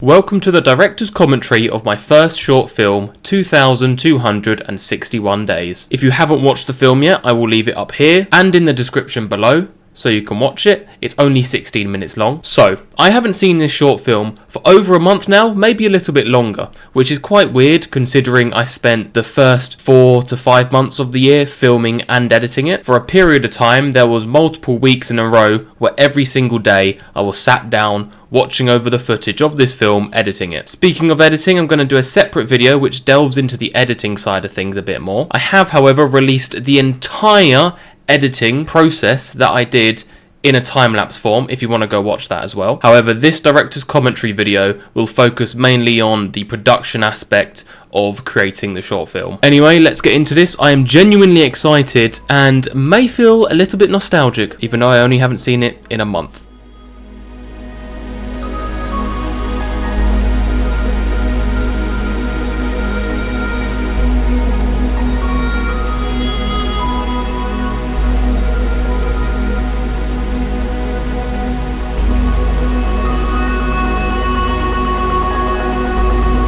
Welcome to the director's commentary of my first short film, 2,261 Days. If you haven't watched the film yet, I will leave it up here and in the description below, so you can watch it. It's only 16 minutes long. So, I haven't seen this short film for over a month now, maybe a little bit longer, which is quite weird considering I spent the first 4 to 5 months of the year filming and editing it. For a period of time, there was multiple weeks in a row where every single day I was sat down watching over the footage of this film, editing it. Speaking of editing, I'm going to do a separate video which delves into the editing side of things a bit more. I have, however, released the entire editing process that I did in a time-lapse form if you want to go watch that as well. However, this director's commentary video will focus mainly on the production aspect of creating the short film. Anyway, let's get into this. I am genuinely excited and may feel a little bit nostalgic, even though I only haven't seen it in a month.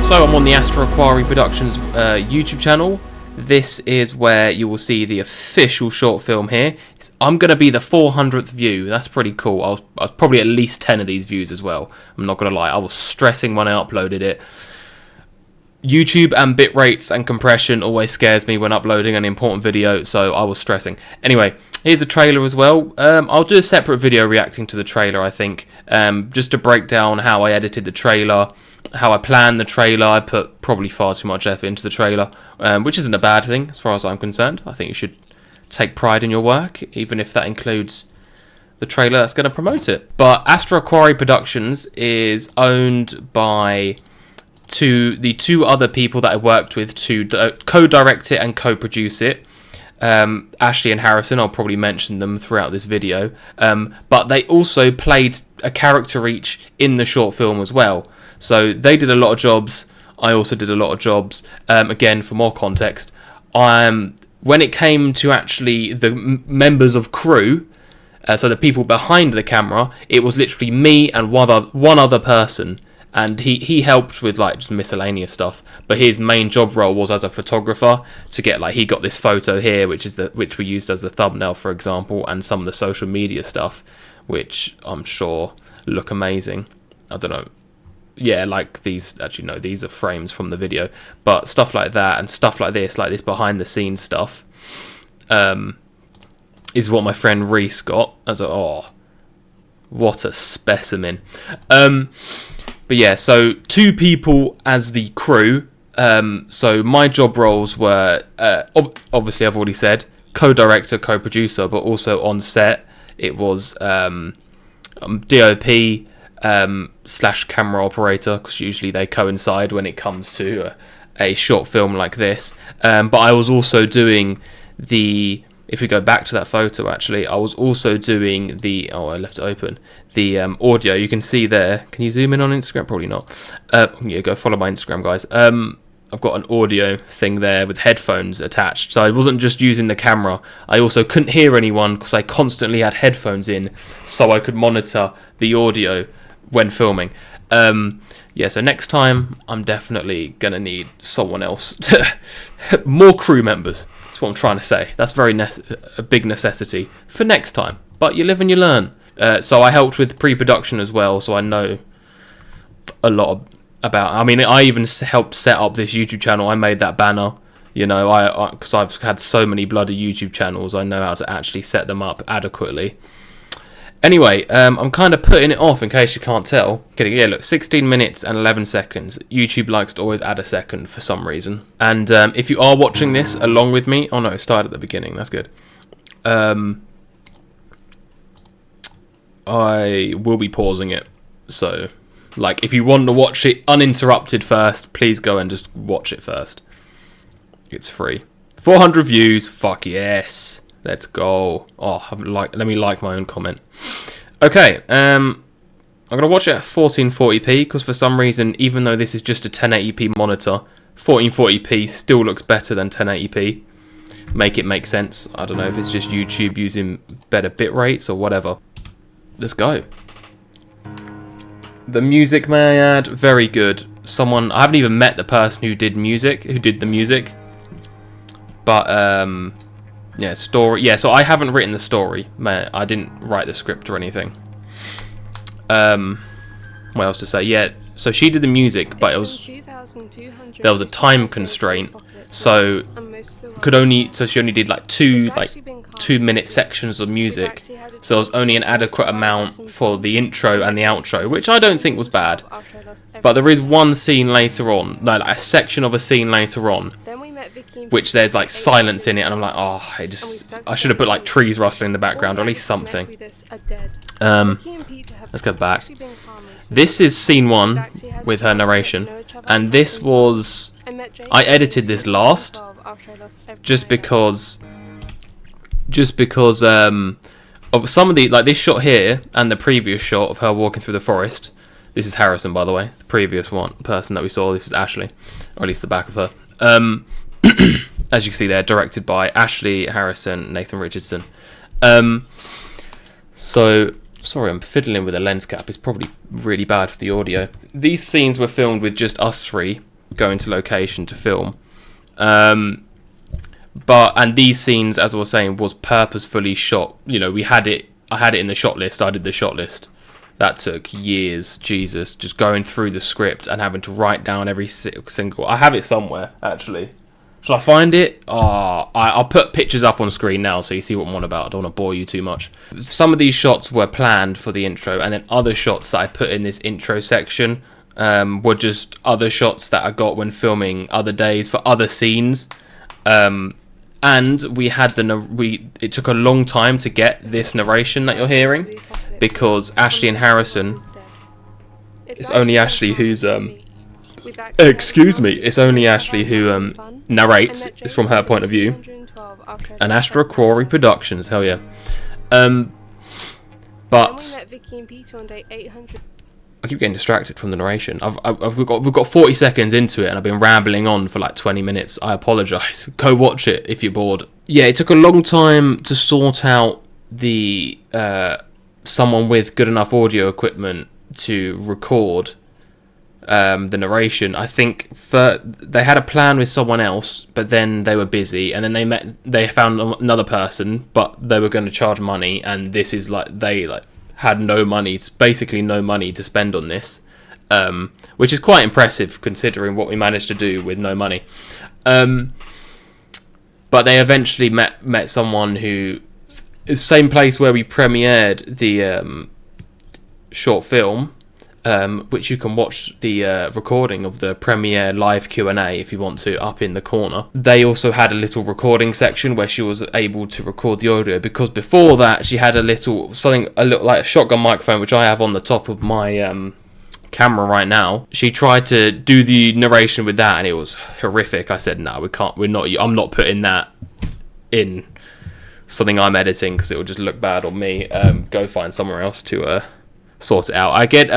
So I'm on the Astro Quarry Productions YouTube channel. This is where you will see the official short film here. I'm going to be the 400th view. That's pretty cool. I was probably at least 10 of these views as well. I'm not going to lie. I was stressing when I uploaded it. YouTube and bit rates and compression always scares me when uploading an important video, so I was stressing. Anyway, here's a trailer as well. I'll do a separate video reacting to the trailer, I think, just to break down how I edited the trailer, how I planned the trailer. I put probably far too much effort into the trailer, which isn't a bad thing as far as I'm concerned. I think you should take pride in your work, even if that includes the trailer that's going to promote it. But Astro Quarry Productions is owned by the two other people that I worked with to co-direct it and co-produce it. Ashley and Harrison, I'll probably mention them throughout this video, but they also played a character each in the short film as well. So they did a lot of jobs, I also did a lot of jobs. Again, for more context, when it came to actually the members of crew, so the people behind the camera, it was literally me and one other person. And he helped with like just miscellaneous stuff, but his main job role was as a photographer to get he got this photo here, which we used as a thumbnail, for example, and some of the social media stuff, which I'm sure look amazing. I don't know, yeah, like these. Actually, no, these are frames from the video, but stuff like that and stuff like this behind the scenes stuff, is what my friend Reese got. What a specimen. But yeah, so 2 people as the crew. So my job roles were, obviously I've already said, co-director, co-producer, but also on set it was DOP / camera operator, because usually they coincide when it comes to a short film like this. But I was also doing if we go back to that photo, actually, I was also doing I left it open. The audio, you can see there. Can you zoom in on Instagram? Probably not. Yeah, go follow my Instagram, guys. I've got an audio thing there with headphones attached. So I wasn't just using the camera. I also couldn't hear anyone because I constantly had headphones in, so I could monitor the audio when filming. Yeah, so next time, I'm definitely going to need someone else. More crew members. That's what I'm trying to say. That's a big necessity for next time. But you live and you learn. So I helped with pre-production as well, so I know a lot about. I mean, I even helped set up this YouTube channel. I made that banner, because I've had so many bloody YouTube channels. I know how to actually set them up adequately. Anyway, I'm kind of putting it off in case you can't tell. Yeah, look, 16 minutes and 11 seconds. YouTube likes to always add a second for some reason. And if you are watching this along with me, oh no, it started at the beginning. That's good. I will be pausing it. So, if you want to watch it uninterrupted first, please go and just watch it first. It's free. 400 views. Fuck yes. Let's go. Let me like my own comment. Okay, I'm going to watch it at 1440p because for some reason, even though this is just a 1080p monitor, 1440p still looks better than 1080p. Make it make sense. I don't know if it's just YouTube using better bit rates or whatever. Let's go. The music, may I add, very good. I haven't even met the person who did the music. But, yeah, story. Yeah, so I haven't written the story. I didn't write the script or anything. What else to say? Yeah, so she did the music, but there was a time constraint, so she only did like 2-minute sections of music, so it was only an adequate amount for the intro and the outro, which I don't think was bad. But there is one scene later on, like a section of a scene later on, which there's like silence in it, and I'm like, oh, I should have put like trees rustling in the background, or at least something. Let's go back. This is scene 1 with her narration, and I edited this last, just because of some of the, like this shot here and the previous shot of her walking through the forest. This is Harrison, by the way, the previous person that we saw. This is Ashley, or at least the back of her. As you can see there, directed by Ashley Harrison, Nathan Richardson. So, sorry, I'm fiddling with a lens cap. It's probably really bad for the audio. These scenes were filmed with just us three going to location to film. And these scenes, as I was saying, was purposefully shot. You know, I had it in the shot list. I did the shot list. That took years, Jesus, just going through the script and having to write down every single... I have it somewhere, actually. Shall I find it? I'll put pictures up on screen now so you see what I'm on about. I don't want to bore you too much. Some of these shots were planned for the intro, and then other shots that I put in this intro section were just other shots that I got when filming other days for other scenes. And we had it took a long time to get this narration that you're hearing, because Ashley and Harrison, it's only Ashley who's it's only Ashley who narrates. It's from her point of view. And Astra Quarry Productions, hell yeah. But I keep getting distracted from the narration. We've got 40 seconds into it, and I've been rambling on for like 20 minutes. I apologise. Go watch it if you're bored. Yeah, it took a long time to sort out the someone with good enough audio equipment to record the narration. I think they had a plan with someone else, but then they were busy, and then they found another person, but they were going to charge money, and this is like they had basically no money to spend on this, which is quite impressive considering what we managed to do with no money. But they eventually met someone who is the same place where we premiered the short film, which you can watch the recording of the premiere live Q&A if you want to, up in the corner. They also had a little recording section where she was able to record the audio, because before that she had a little like a shotgun microphone, which I have on the top of my camera right now. She tried to do the narration with that, and it was horrific. I said, no, I'm not putting that in something I'm editing, because it would just look bad on me. Go find somewhere else to sort it out. I get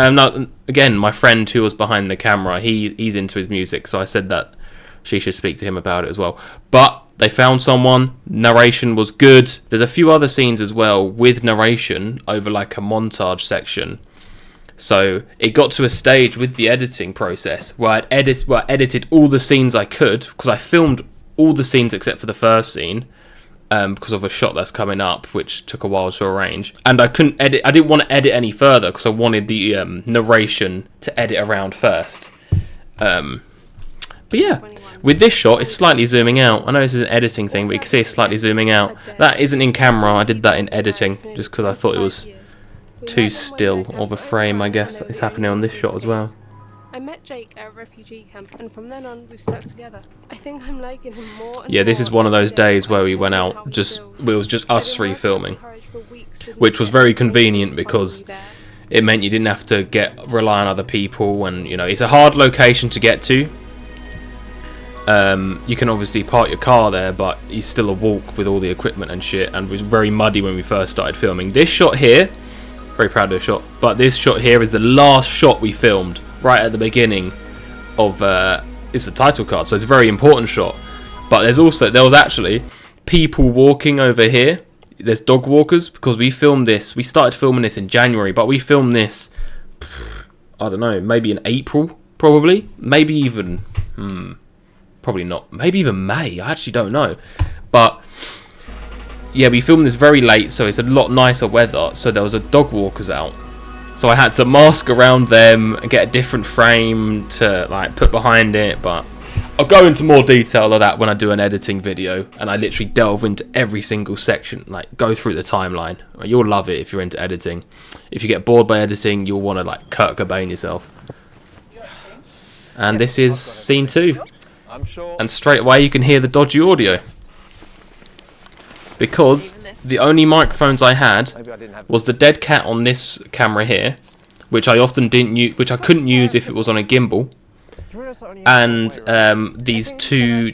again, my friend who was behind the camera, he's into his music, so I said that she should speak to him about it as well. But they found someone. Narration was good. There's a few other scenes as well with narration over like a montage section. So it got to a stage with the editing process where I edited all the scenes I could, because I filmed all the scenes except for the first scene, because of a shot that's coming up, which took a while to arrange. And I didn't want to edit any further, because I wanted the narration to edit around first. But yeah, with this shot, it's slightly zooming out. I know this is an editing thing, but you can see it's slightly zooming out. That isn't in camera, I did that in editing, just because I thought it was too still of a frame, I guess. It's happening on this shot as well. I met Jake at a refugee camp, and from then on we've stuck together. I think I'm liking him more and yeah, this is one of those days where we went out, it was just us three filming, which was very convenient because it meant you didn't have to rely on other people, and you know, it's a hard location to get to. You can obviously park your car there, but it's still a walk with all the equipment and shit, and it was very muddy when we first started filming. This shot here, very proud of the shot, but this shot here is the last shot we filmed. Right at the beginning of it's the title card, so it's a very important shot. But there was actually people walking over here. There's dog walkers, because we started filming this in January, but we filmed this I don't know, maybe in April, probably. Maybe even, probably not. Maybe even May. I actually don't know. But yeah, we filmed this very late, so it's a lot nicer weather. So there was a dog walkers out. So I had to mask around them and get a different frame to like put behind it. But I'll go into more detail of that when I do an editing video, and I literally delve into every single section, like go through the timeline. You'll love it if you're into editing. If you get bored by editing, you'll want to like Kurt Cobain yourself. And this is scene 2. And straight away you can hear the dodgy audio. Because the only microphones I had was the dead cat on this camera here, which I often didn't use, which I couldn't use if it was on a gimbal, and these 2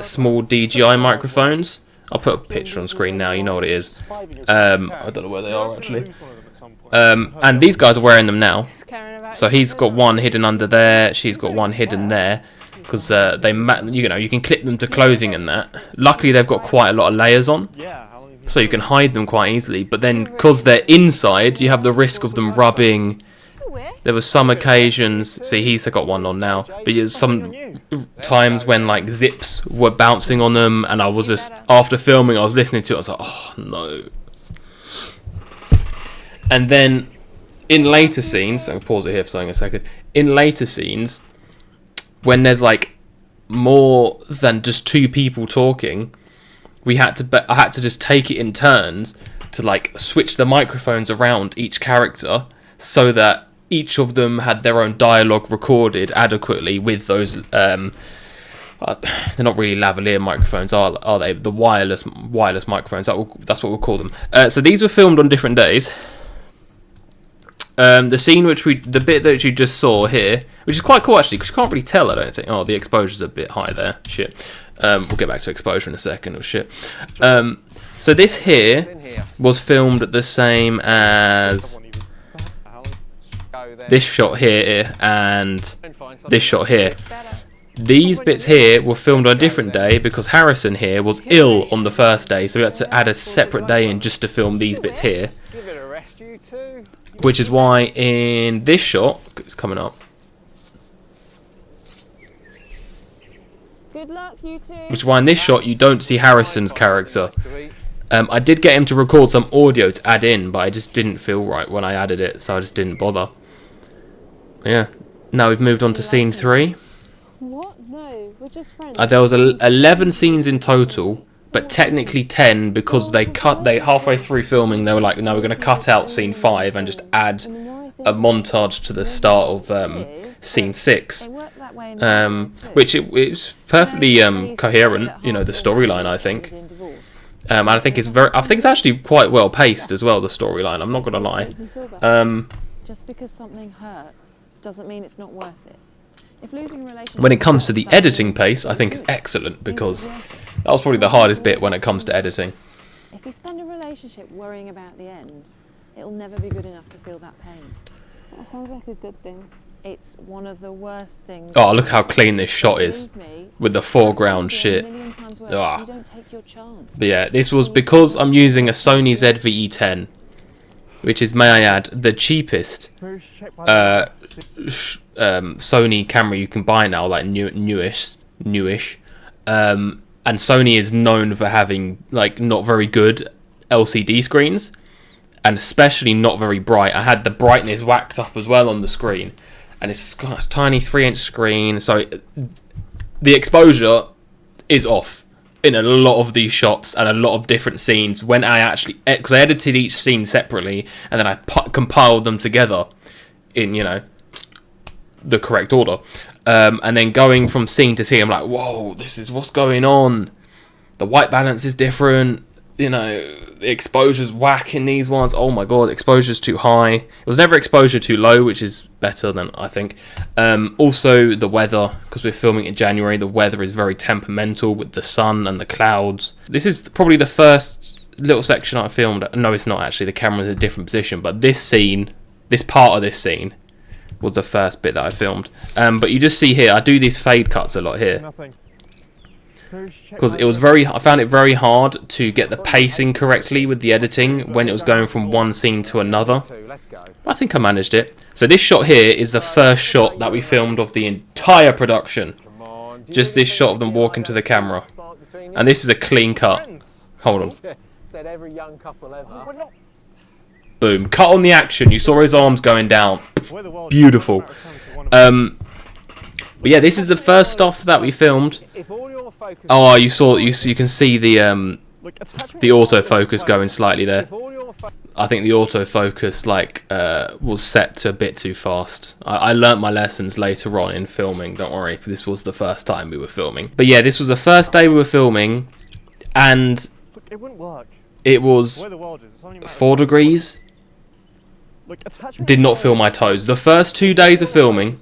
small DJI microphones. I'll put a picture on screen now. You know what it is. I don't know where they are actually. And these guys are wearing them now. So he's got one hidden under there. She's got one hidden there. Because you can clip them to clothing and that. Luckily, they've got quite a lot of layers on, so you can hide them quite easily. But then, because they're inside, you have the risk of them rubbing. There were some occasions. See, he's got one on now. But there's some times when like zips were bouncing on them, and I was just after filming, I was listening to it. I was like, oh no. And then in later scenes, I'll pause it here for a second. In later scenes, when there's like more than just 2 people talking, I had to just take it in turns to like switch the microphones around each character so that each of them had their own dialogue recorded adequately with those they're not really lavalier microphones, are they? The wireless microphones, that's what we'll call them. So these were filmed on different days. The bit that you just saw here, which is quite cool actually, because you can't really tell, I don't think. Oh, the exposure's a bit high there. Shit. We'll get back to exposure in a second. Oh shit. So this here was filmed the same as this shot here and this shot here. These bits here were filmed on a different day because Harrison here was ill on the first day, so we had to add a separate day in just to film these bits here. Which is why in this shot, it's coming up. Good luck, you two. Which is why in this shot you don't see Harrison's character. I did get him to record some audio to add in, but I just didn't feel right when I added it, so I just didn't bother. Yeah. Now we've moved on to scene 3. What? No, we're just friends. There was 11 scenes in total, but technically 10 because they halfway through filming they were like, no, we're going to cut out scene 5 and just add a montage to the start of scene 6, which it's perfectly coherent, you know, the storyline. I think, and I think it's actually quite well paced as well. The storyline, I'm not going to lie. Just because something hurts doesn't mean it's not worth it. If losing a relationship, when it comes to the editing pace, I think it's excellent because that was probably the hardest bit when it comes to editing. If you spend a relationship worrying about the end, it'll never be good enough to feel that pain. That sounds like a good thing. It's one of the worst things. Oh, look how clean this shot is with the foreground shit. You don't take your chance. But yeah, this was because I'm using a Sony ZV-E10, which is, may I add, the cheapest Sony camera you can buy now, like newish. And Sony is known for having like not very good LCD screens, and especially not very bright. I had the brightness whacked up as well on the screen, and it's got a tiny 3-inch screen, so the exposure is off in a lot of these shots and a lot of different scenes. When I actually, because I edited each scene separately and then I compiled them together in, you know, the correct order, and then going from scene to scene, I'm like, whoa, this is what's going on. The white balance is different, you know, the exposure's whack in these ones. Oh my god, exposure's too high. It was never exposure too low, which is better than I think. Also the weather, because we're filming in January, the weather is very temperamental with the sun and the clouds. This is probably the first little section I filmed. No, it's not actually, the camera's in a different position, but this scene, this part of this scene was the first bit that I filmed. But you just see here, I do these fade cuts a lot here. because I found it very hard to get the pacing correctly with the editing when it was going from one scene to another. I think I managed it. So this shot here is the first shot that we filmed of the entire production. Just this shot of them walking to the camera. And this is a clean cut. Hold on. Boom. Cut on the action. You saw his arms going down. Beautiful. But yeah, this is the first stuff that we filmed. Oh, you can see the autofocus going slightly there. I think the autofocus was set to a bit too fast. I learnt my lessons later on in filming. Don't worry, this was the first time we were filming. But yeah, this was the first day we were filming, and it was 4 degrees. Did not feel my toes. The first 2 days of filming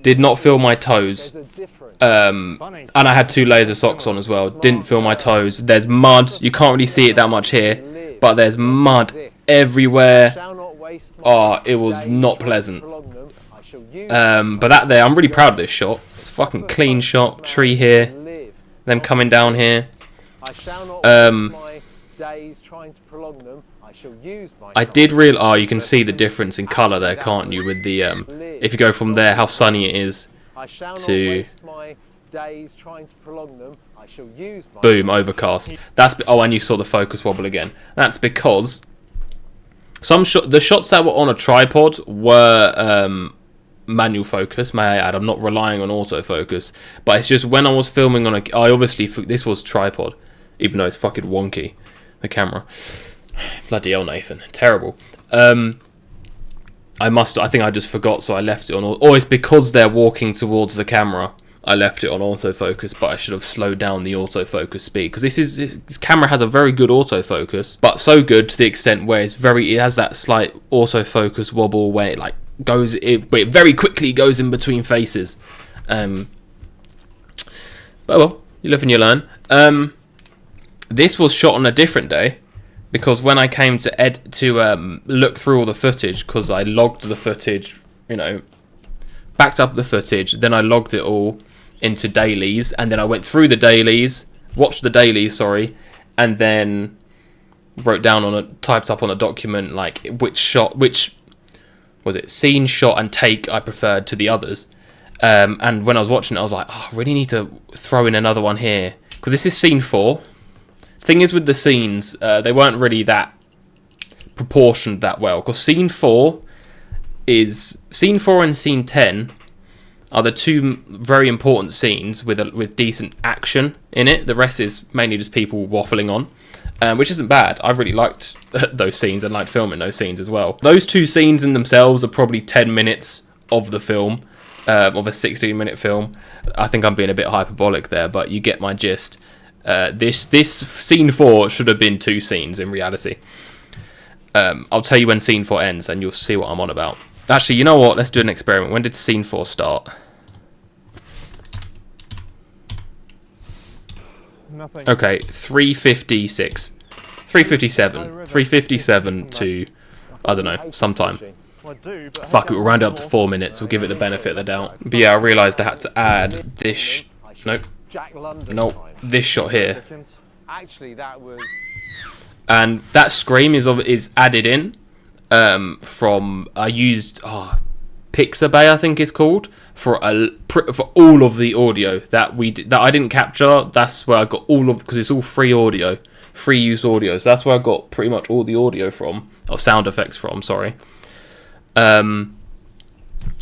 did not feel my toes. And I had 2 layers of socks on as well. Didn't feel my toes. There's mud. You can't really see it that much here, but there's mud everywhere. Oh, it was not pleasant. But that there, I'm really proud of this shot. It's a fucking clean shot. Tree here. Them coming down here. I did realize. Oh, you can see the difference in colour there, can't you? With the if you go from there, how sunny it is, to boom, overcast. And you saw the focus wobble again. That's because the shots that were on a tripod were manual focus. May I add, I'm not relying on autofocus, but it's just when I was filming on this was tripod, even though it's fucking wonky, the camera. Bloody hell, Nathan. Terrible. I think I just forgot, so I left it on. Or it's because they're walking towards the camera, I left it on autofocus, but I should have slowed down the autofocus speed. Because this camera has a very good autofocus, but so good to the extent where it has that slight autofocus wobble when it very quickly goes in between faces. But well, you live and you learn. This was shot on a different day. Because when I came to look through all the footage, because I logged the footage, backed up the footage, then I logged it all into dailies, and then I went through the dailies, watched the dailies, and then typed up on a document which was it, scene, shot, and take I preferred to the others. And when I was watching it, I was like, I really need to throw in another one here, because this is scene 4. Thing is with the scenes, they weren't really that proportioned that well, because scene 4 and scene 10 are the 2 very important scenes with decent action in it. The rest is mainly just people waffling on, which isn't bad. I really liked those scenes and liked filming those scenes as well. Those 2 scenes in themselves are probably 10 minutes of the film, of a 16-minute film. I think I'm being a bit hyperbolic there, but you get my gist. This scene 4 should have been 2 scenes in reality. I'll tell you when scene 4 ends and you'll see what I'm on about. Actually, you know what? Let's do an experiment. When did scene 4 start? Nothing. Okay, 3:56. 3:57. 3:57 to, I don't know, sometime. Fuck it, we'll round it up to 4 minutes. We'll give it the benefit of the doubt. But yeah, I realised I had to add this... Nope, this shot here. And that scream is added in from... I used Pixabay, I think it's called, for all of the audio that I didn't capture. That's where I got all of, because it's all free audio, free use audio. So that's where I got pretty much all the audio from, or sound effects from. Sorry.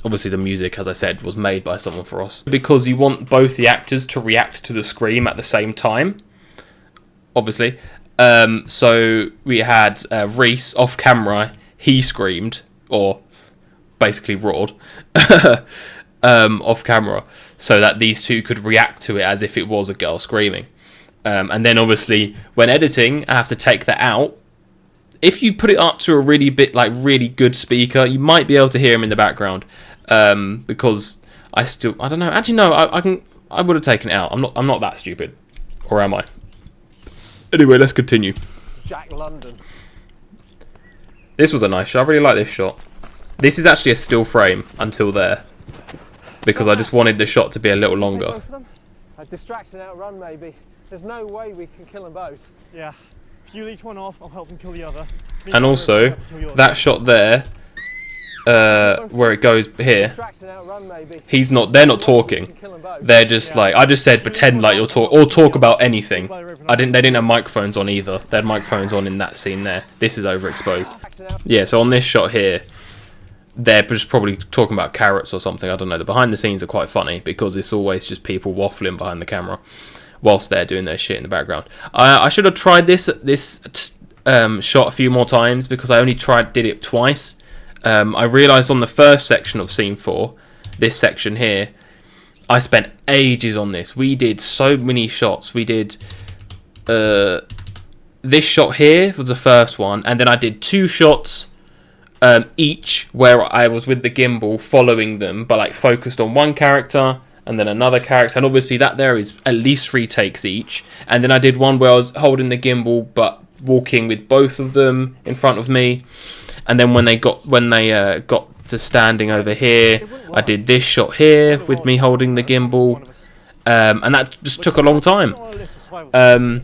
Obviously, the music, as I said, was made by someone for us, because you want both the actors to react to the scream at the same time. Obviously, so we had Reese off camera. He screamed, or basically roared, off camera, so that these 2 could react to it as if it was a girl screaming. And then obviously when editing, I have to take that out. If you put it up to a really good speaker, you might be able to hear him in the background. Because I don't know. Actually, no. I would have taken it out. I'm not that stupid, or am I? Anyway, let's continue. Jack London. This was a nice shot. I really like this shot. This is actually a still frame until there, because I just wanted the shot to be a little longer. A distraction outrun, maybe. There's no way we can kill them both. Yeah. If you lead one off, I'll help them kill the other. And also, that shot there, where it goes here, they're not talking. They're just like, I just said pretend like you're or talk about anything. They didn't have microphones on either. They had microphones on in that scene there. This is overexposed. Yeah, so on this shot here, they're just probably talking about carrots or something. I don't know. The behind the scenes are quite funny because it's always just people waffling behind the camera whilst they're doing their shit in the background. I should have tried this shot a few more times because I only did it twice. I realised on the first section of scene 4, this section here, I spent ages on this. We did so many shots. We did this shot here was the first one, and then I did 2 shots each where I was with the gimbal following them, but like focused on one character and then another character, and obviously that there is at least 3 takes each. And then I did one where I was holding the gimbal but walking with both of them in front of me. And then when they got to standing over here, I did this shot here with me holding the gimbal, and that just took a long time. And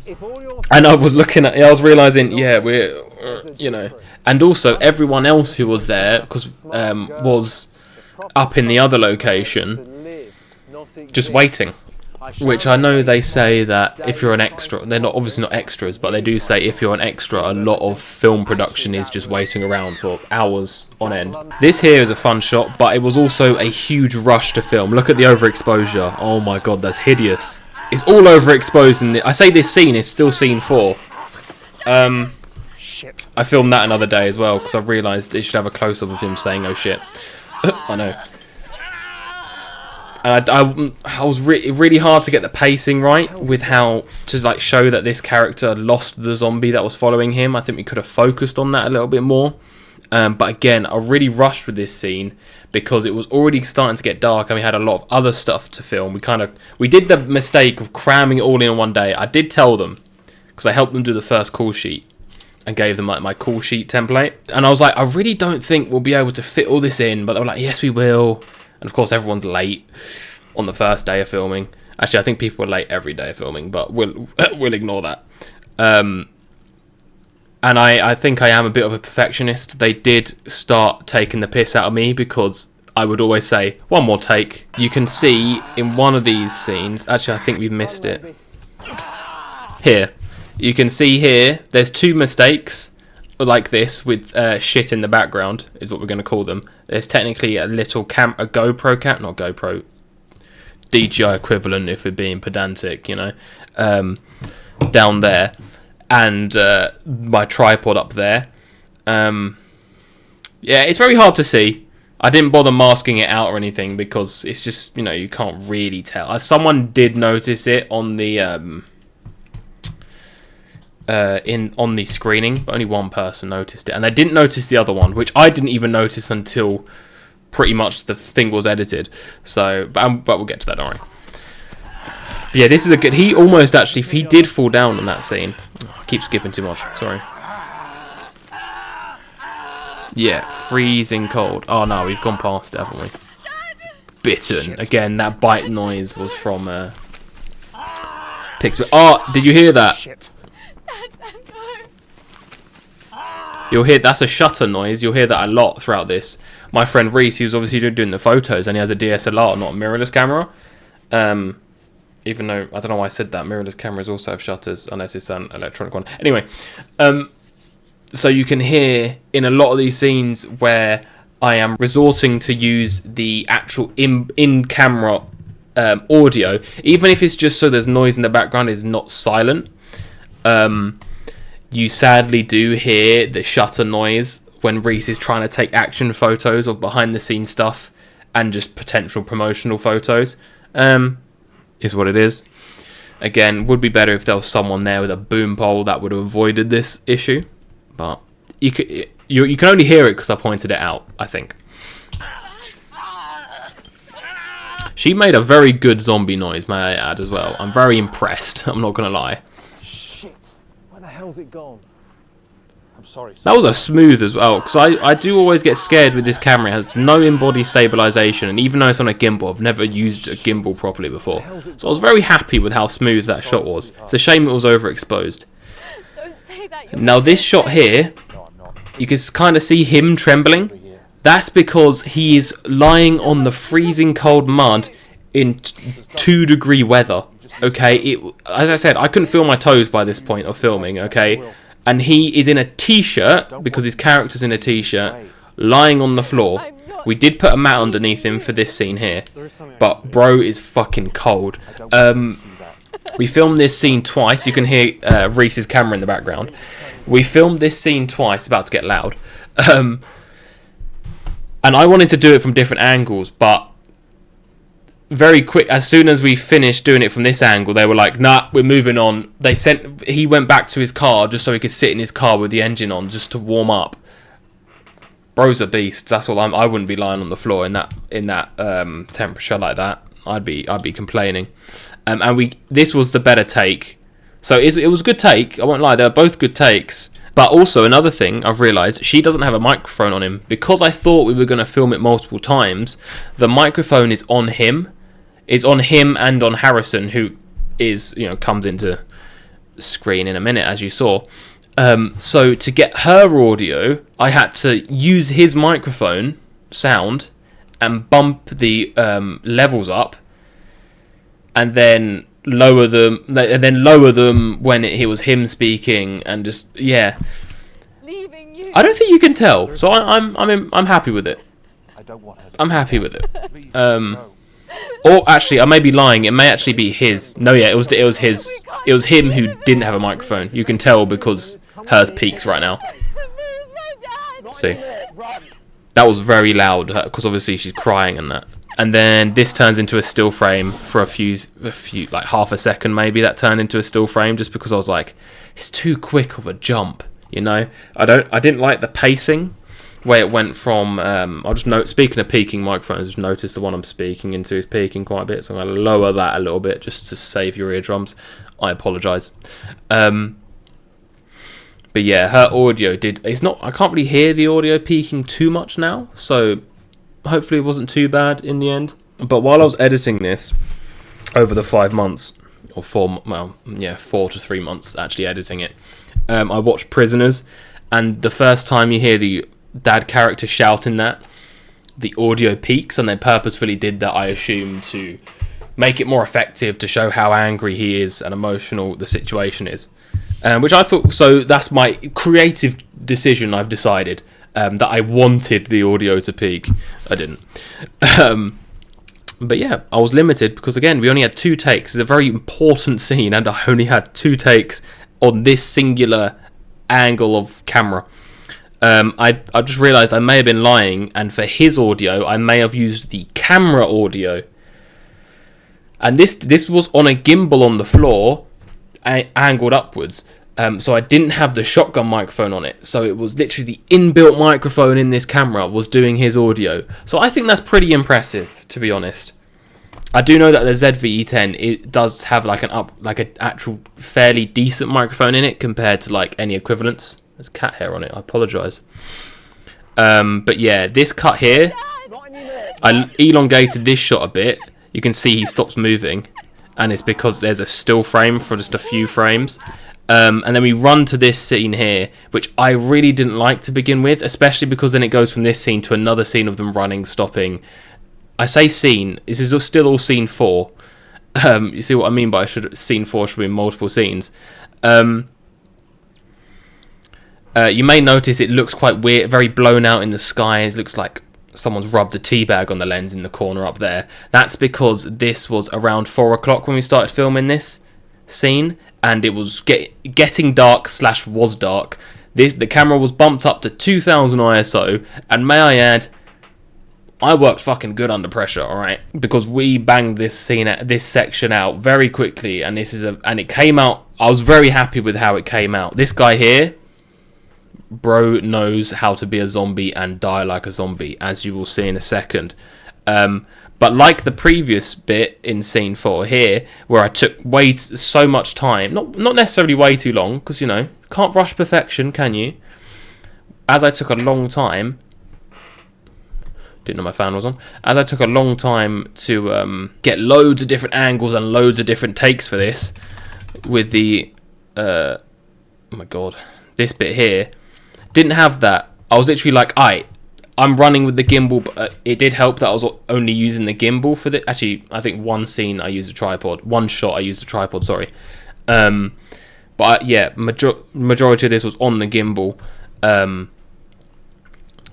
I was realising, yeah, we're and also everyone else who was there was up in the other location, just waiting. Which I know they say that if you're an extra, they're not obviously not extras, but they do say if you're an extra, a lot of film production is just waiting around for hours on end. This here is a fun shot, but it was also a huge rush to film. Look at the overexposure. Oh my god, that's hideous. It's all overexposed. I say this scene is still scene 4. I filmed that another day as well because I realised it should have a close-up of him saying "oh shit." I know. And I was really hard to get the pacing right with how to like show that this character lost the zombie that was following him. I think we could have focused on that a little bit more. But again, I really rushed with this scene because it was already starting to get dark and we had a lot of other stuff to film. We did the mistake of cramming it all in one day. I did tell them because I helped them do the first call sheet and gave them like my call sheet template. And I was like, I really don't think we'll be able to fit all this in. But they were like, yes, we will. And of course, everyone's late on the first day of filming. Actually, I think people are late every day of filming, but we'll ignore that. And I think I am a bit of a perfectionist. They did start taking the piss out of me because I would always say, one more take. You can see in one of these scenes, actually I think we've missed it. Here. You can see here, there's 2 mistakes like this with shit in the background, is what we're going to call them. There's technically a little GoPro cam, not GoPro, DJI equivalent if we're being pedantic, down there. And my tripod up there. Yeah, it's very hard to see. I didn't bother masking it out or anything because it's just, you can't really tell. Someone did notice it on the on the screening, but only one person noticed it, and they didn't notice the other one, which I didn't even notice until pretty much the thing was edited. So, but we'll get to that, don't worry. But yeah, this is a good. He almost actually he did fall down on that scene. I keep skipping too much. Sorry. Yeah, freezing cold. Oh no, we've gone past it, haven't we? Bitten again. That bite noise was from Pixar. Oh, did you hear that? You'll hear that's a shutter noise. You'll hear that a lot throughout this. My friend Reese, he was obviously doing the photos, and he has a DSLR, not a mirrorless camera. Even though I don't know why I said that, mirrorless cameras also have shutters, unless it's an electronic one. Anyway, so you can hear in a lot of these scenes where I am resorting to use the actual in-camera audio, even if it's just so there's noise in the background, is not silent. You sadly do hear the shutter noise when Reese is trying to take action photos of behind the scenes stuff and just potential promotional photos. Is what it is. Again, would be better if there was someone there with a boom pole that would have avoided this issue. But you can only hear it because I pointed it out, I think. She made a very good zombie noise, may I add, as well. I'm very impressed, I'm not going to lie. Shit. Where the hell's it gone? That was a smooth as well, because I do always get scared with this camera. It has no in-body stabilization, and even though it's on a gimbal, I've never used a gimbal properly before. So I was very happy with how smooth that shot was. It's a shame it was overexposed. Now this shot here, you can kind of see him trembling. That's because he is lying on the freezing cold mud in 2-degree weather. Okay, as I said, I couldn't feel my toes by this point of filming, okay? And he is in a t-shirt, because his character's in a t-shirt, lying on the floor. We did put a mat underneath him for this scene here, but bro is fucking cold. We filmed this scene twice. You can hear Reese's camera in the background. We filmed this scene twice, about to get loud. And I wanted to do it from different angles, but very quick, as soon as we finished doing it from this angle, they were like, nah, we're moving on. He went back to his car just so he could sit in his car with the engine on, just to warm up. Bro's a beast. That's all. I wouldn't be lying on the floor in that temperature like that. I'd be complaining. And this was the better take. So it was a good take. I won't lie, they were both good takes. But also another thing I've realised, she doesn't have a microphone on him. Because I thought we were going to film it multiple times, the microphone is on him. It's on him and on Harrison, who is, comes into screen in a minute, as you saw. So to get her audio, I had to use his microphone sound and bump the levels up, and then lower them, when it was him speaking, and just I don't think you can tell, so I'm happy with it. I'm happy with it. Or actually, I may be lying. It may actually be his. No, yeah, it was his. It was him who didn't have a microphone. You can tell because hers peaks right now. See, that was very loud because obviously she's crying and that. And then this turns into a still frame for a few, like half a second maybe. That turned into a still frame just because I was like, it's too quick of a jump. I didn't like the pacing. Where it went from, I'll just note, speaking of peaking microphones, just notice the one I'm speaking into is peaking quite a bit, so I'm going to lower that a little bit just to save your eardrums. I apologise. But yeah, her audio I can't really hear the audio peaking too much now, so hopefully it wasn't too bad in the end. But while I was editing this over the 5 months, or 4 to 3 months actually editing it, I watched Prisoners, and the first time you hear the dad character shouting that, the audio peaks, and they purposefully did that, I assume, to make it more effective, to show how angry he is and emotional the situation is, which I thought, so that's my creative decision. I've decided that I wanted the audio to peak. I didn't. But yeah, I was limited because again we only had 2 takes. It's a very important scene and I only had 2 takes on this singular angle of camera. I just realised I may have been lying, and for his audio I may have used the camera audio, and this was on a gimbal on the floor, angled upwards, so I didn't have the shotgun microphone on it, so it was literally the inbuilt microphone in this camera was doing his audio. So I think that's pretty impressive, to be honest. I do know that the ZV-E10, it does have like an actual fairly decent microphone in it compared to like any equivalents. There's cat hair on it, I apologise. But yeah, this cut here, I elongated this shot a bit. You can see he stops moving, and it's because there's a still frame for just a few frames. And then we run to this scene here, which I really didn't like to begin with, especially because then it goes from this scene to another scene of them running, stopping. I say scene, this is still all scene 4. You see what I mean by scene 4 should be in multiple scenes. You may notice it looks quite weird, very blown out in the skies. Looks like someone's rubbed a tea bag on the lens in the corner up there. That's because this was around 4 o'clock when we started filming this scene, and it was getting dark / was dark. The camera was bumped up to 2000 ISO, and may I add, I worked fucking good under pressure, alright? Because we banged this section out very quickly, and it came out. I was very happy with how it came out. This guy here, bro, knows how to be a zombie and die like a zombie, as you will see in a second. But like the previous bit in scene 4 here, where I took so much time, not necessarily way too long, because can't rush perfection, can you? as I took a long time, didn't know my fan was on, as I took a long time to get loads of different angles and loads of different takes for this, with the, oh my god, this bit here, didn't have that. I was literally like, I'm running with the gimbal, but it did help that I was only using the gimbal for the, actually, I think one scene I used a tripod, one shot I used a tripod, sorry. But yeah, majority of this was on the gimbal.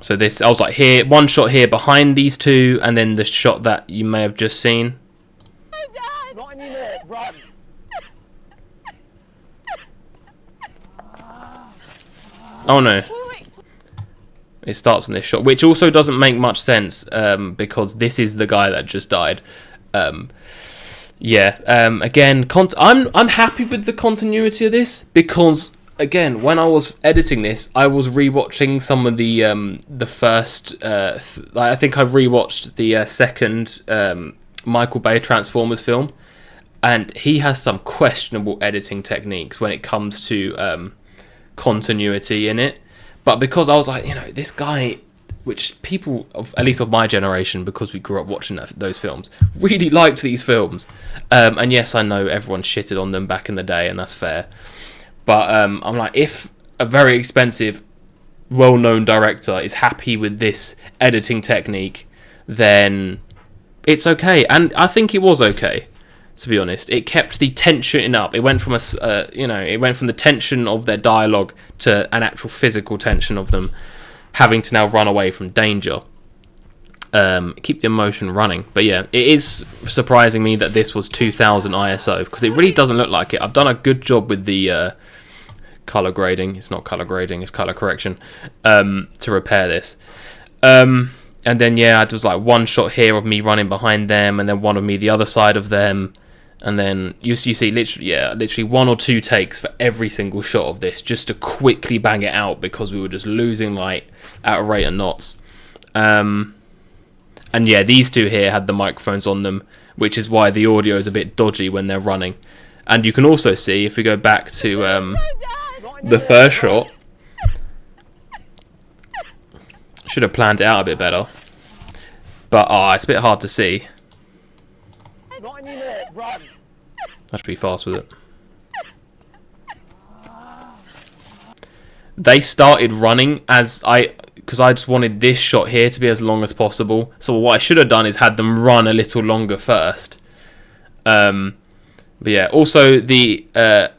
So this, I was like here, one shot here behind these two, and then the shot that you may have just seen. Not anymore, run! Oh no. It starts on this shot, which also doesn't make much sense, because this is the guy that just died. Again, I'm happy with the continuity of this, because again, when I was editing this, I was rewatching some of the first. I think I've rewatched the second Michael Bay Transformers film, and he has some questionable editing techniques when it comes to continuity in it. But because I was like, this guy, which people at least of my generation, because we grew up watching those films, really liked these films. And yes, I know everyone shitted on them back in the day, and that's fair. But I'm like, if a very expensive, well-known director is happy with this editing technique, then it's okay. And I think it was okay, to be honest. It kept the tension up. It went from it went from the tension of their dialogue to an actual physical tension of them having to now run away from danger. Keep the emotion running. But yeah, it is surprising me that this was 2000 ISO, because it really doesn't look like it. I've done a good job with the color grading. It's not color grading, it's color correction, to repair this. And then yeah, it was like one shot here of me running behind them, and then one of me the other side of them, and then you see literally one or two takes for every single shot of this, just to quickly bang it out, because we were just losing light at a rate of knots. And yeah, these two here had the microphones on them, which is why the audio is a bit dodgy when they're running. And you can also see, if we go back to the first shot, should have planned it out a bit better, but it's a bit hard to see. Not anymore, run! I should be fast with it. They started running because I just wanted this shot here to be as long as possible. So what I should have done is had them run a little longer first. But yeah, also the I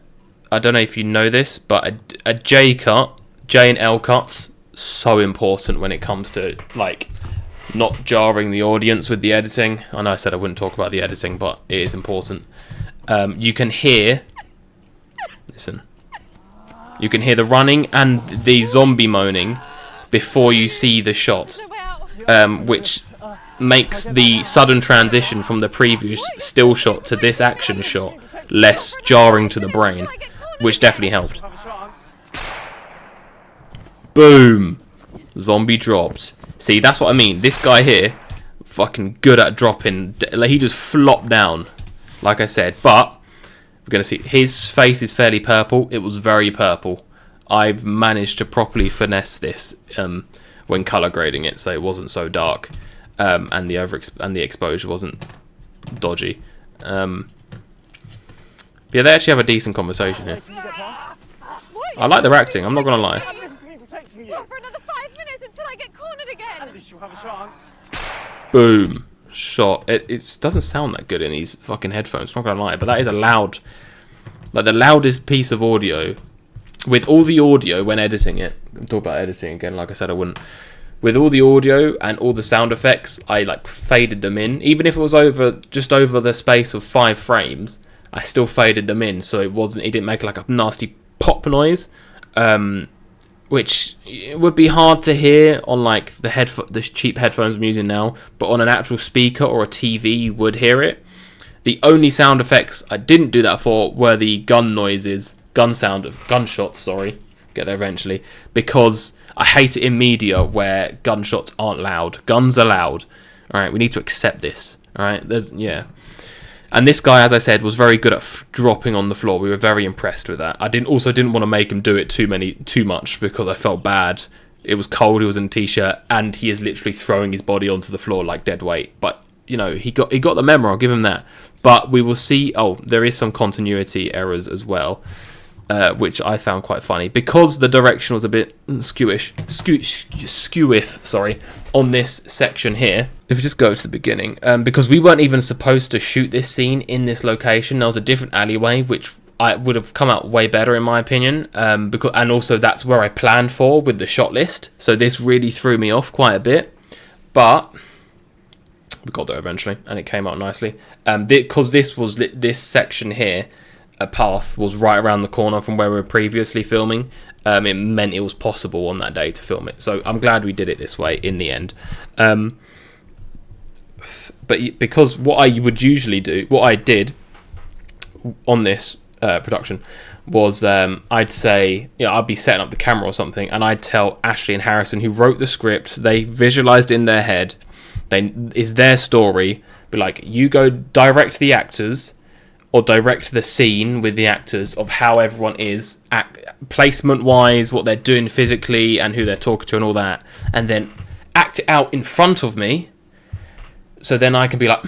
don't know if you know this, but a J cut, J and L cuts, so important when it comes to like not jarring the audience with the editing. I know I said I wouldn't talk about the editing, but it is important. You can hear, listen, you can hear the running and the zombie moaning before you see the shot, which makes the sudden transition from the previous still shot to this action shot less jarring to the brain, which definitely helped. Boom! Zombie dropped. See, that's what I mean. This guy here, fucking good at dropping. Like, he just flopped down, like I said. But we're gonna see his face is fairly purple. It was very purple. I've managed to properly finesse this when color grading it, so it wasn't so dark, and the exposure wasn't dodgy. Yeah, they actually have a decent conversation here. I like their acting. I'm not gonna lie. What, for another 5 minutes until I get cornered again? At least you'll have a chance. Boom. Shot. It doesn't sound that good in these fucking headphones, not gonna lie, but that is a loud, like the loudest piece of audio. With all the audio when editing it, I'm talking about editing again, like I said I wouldn't. With all the audio and all the sound effects, I like faded them in. Even if it was just over the space of 5 frames, I still faded them in, so it didn't make like a nasty pop noise. Which would be hard to hear on like the cheap headphones I'm using now, but on an actual speaker or a TV you would hear it. The only sound effects I didn't do that for were the gun noises, gunshots, sorry, get there eventually, because I hate it in media where gunshots aren't loud. Guns are loud. Alright, we need to accept this. Alright, and this guy, as I said, was very good at dropping on the floor. We were very impressed with that. I didn't want to make him do it too much, because I felt bad It was cold. He was in a t-shirt, and he is literally throwing his body onto the floor like dead weight. But you know, he got the memo. I'll give him that. But we will see. Oh, there is some continuity errors as well, which I found quite funny because the direction was a bit skewish, sorry, on this section here. If we just go to the beginning, because we weren't even supposed to shoot this scene in this location. There was a different alleyway, which would have come out way better in my opinion, and also that's where I planned for with the shot list. So this really threw me off quite a bit, but we got there eventually, and it came out nicely. Because this section here, a path was right around the corner from where we were previously filming. It meant it was possible on that day to film it. So I'm glad we did it this way in the end. But because what I would usually do, what I did on this production was I'd say, I'd be setting up the camera or something, and I'd tell Ashley and Harrison, who wrote the script, they visualized in their head, is their story, but like, you go direct the actors or direct the scene with the actors of how everyone is placement wise, what they're doing physically and who they're talking to and all that, and then act it out in front of me, so then I can be like,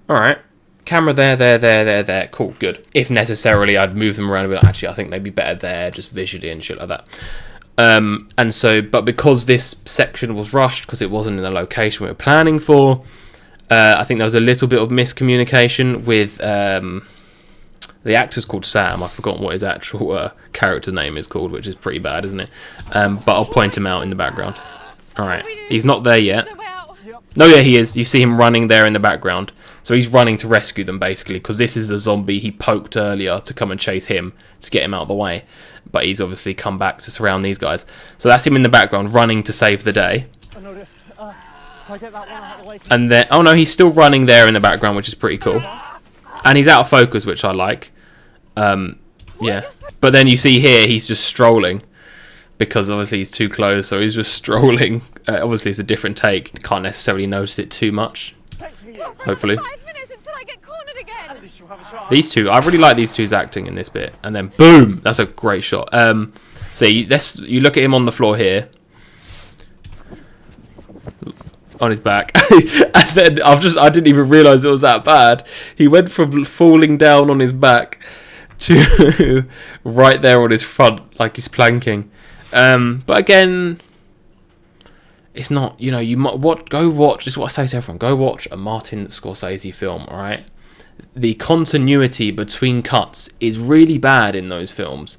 alright, camera there, cool, good. If necessarily, I'd move them around and be like, actually, I think they'd be better there, just visually and shit like that. And so, but because this section was rushed, because it wasn't in the location we were planning for, I think there was a little bit of miscommunication with the actor's called Sam. I've forgotten what his actual character name is called, which is pretty bad, isn't it? But I'll point him out in the background. Alright, he's not there yet. No, yeah, he is. You see him running there in the background. So he's running to rescue them, basically, because this is a zombie he poked earlier to come and chase him, to get him out of the way. But he's obviously come back to surround these guys. So that's him in the background, running to save the day. I noticed. I get that one out of the way. And then, oh no, he's still running there in the background, which is pretty cool. And he's out of focus, which I like. Yeah. But then you see here, he's just strolling. Because obviously he's too close, so he's just strolling. Obviously it's a different take. Can't necessarily notice it too much. Hopefully. 5 minutes until I get cornered again. These two, I really like these two's acting in this bit. And then boom, that's a great shot. So you look at him on the floor here, on his back, and then I didn't even realise it was that bad. He went from falling down on his back to right there on his front, like he's planking. But again, it's not, you might go watch, this is what I say to everyone, go watch a Martin Scorsese film, alright? The continuity between cuts is really bad in those films.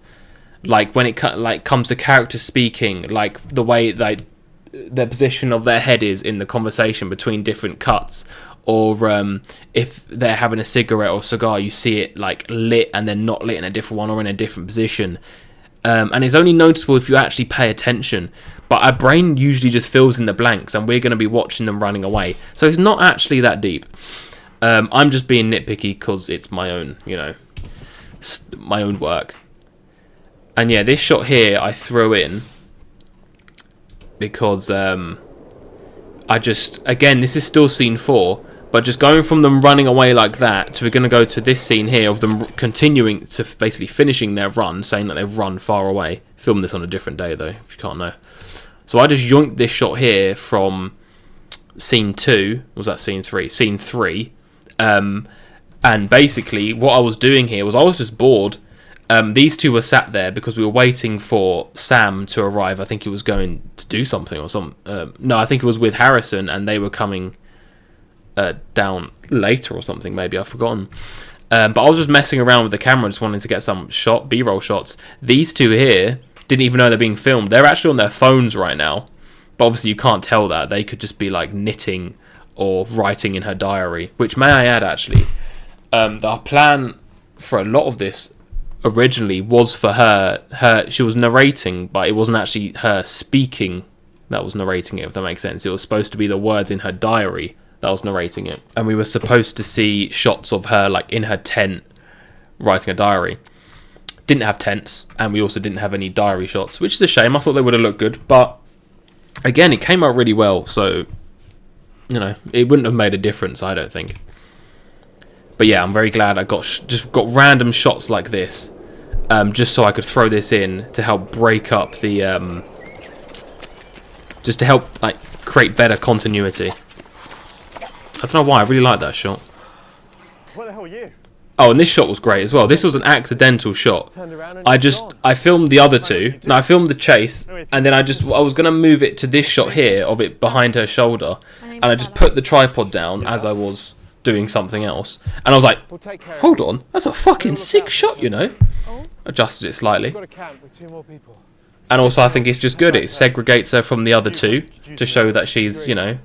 Like when it comes to characters speaking, like the way the position of their head is in the conversation between different cuts, or if they're having a cigarette or cigar, you see it like lit and then not lit in a different one or in a different position. And it's only noticeable if you actually pay attention. But our brain usually just fills in the blanks, and we're going to be watching them running away. So it's not actually that deep. I'm just being nitpicky because it's my own, my own work. And yeah, this shot here I threw in because again, this is still scene 4. But just going from them running away like that to we're going to go to this scene here of them continuing to basically finishing their run, saying that they've run far away. Film this on a different day though, if you can't know. So I just yoinked this shot here from scene 2. Was that scene 3? Scene 3. And basically what I was doing here was I was just bored. These two were sat there because we were waiting for Sam to arrive. I think he was going to do something or something. No, I think it was with Harrison, and they were coming down later or something, maybe, I've forgotten. But I was just messing around with the camera, just wanting to get some B-roll shots. These two here didn't even know they're being filmed. They're actually on their phones right now, but obviously you can't tell that. They could just be like knitting or writing in her diary, which, may I add, actually, the plan for a lot of this originally was for her she was narrating, but it wasn't actually her speaking that was narrating it, if that makes sense. It was supposed to be the words in her diary that was narrating it, and we were supposed to see shots of her like in her tent writing a diary. Didn't have tents, and we also didn't have any diary shots, which is a shame. I thought they would have looked good, but again, it came out really well, so it wouldn't have made a difference, I don't think. But yeah, I'm very glad I just got random shots like this, just so I could throw this in to help break up the just to help like create better continuity. I don't know why, I really like that shot. What the hell are you? Oh, and this shot was great as well. This was an accidental shot. Turned around and I filmed the other two. No, I filmed the chase, and then I was gonna move it to this shot here of it behind her shoulder, and I just put the tripod down as I was doing something else, and I was like, We'll take care of hold on, that's a fucking sick shot, you know. Oh. Adjusted it slightly. We've got a camp with 2 more people. And also I think it's just good. It segregates her from the other two to show that she's, you know,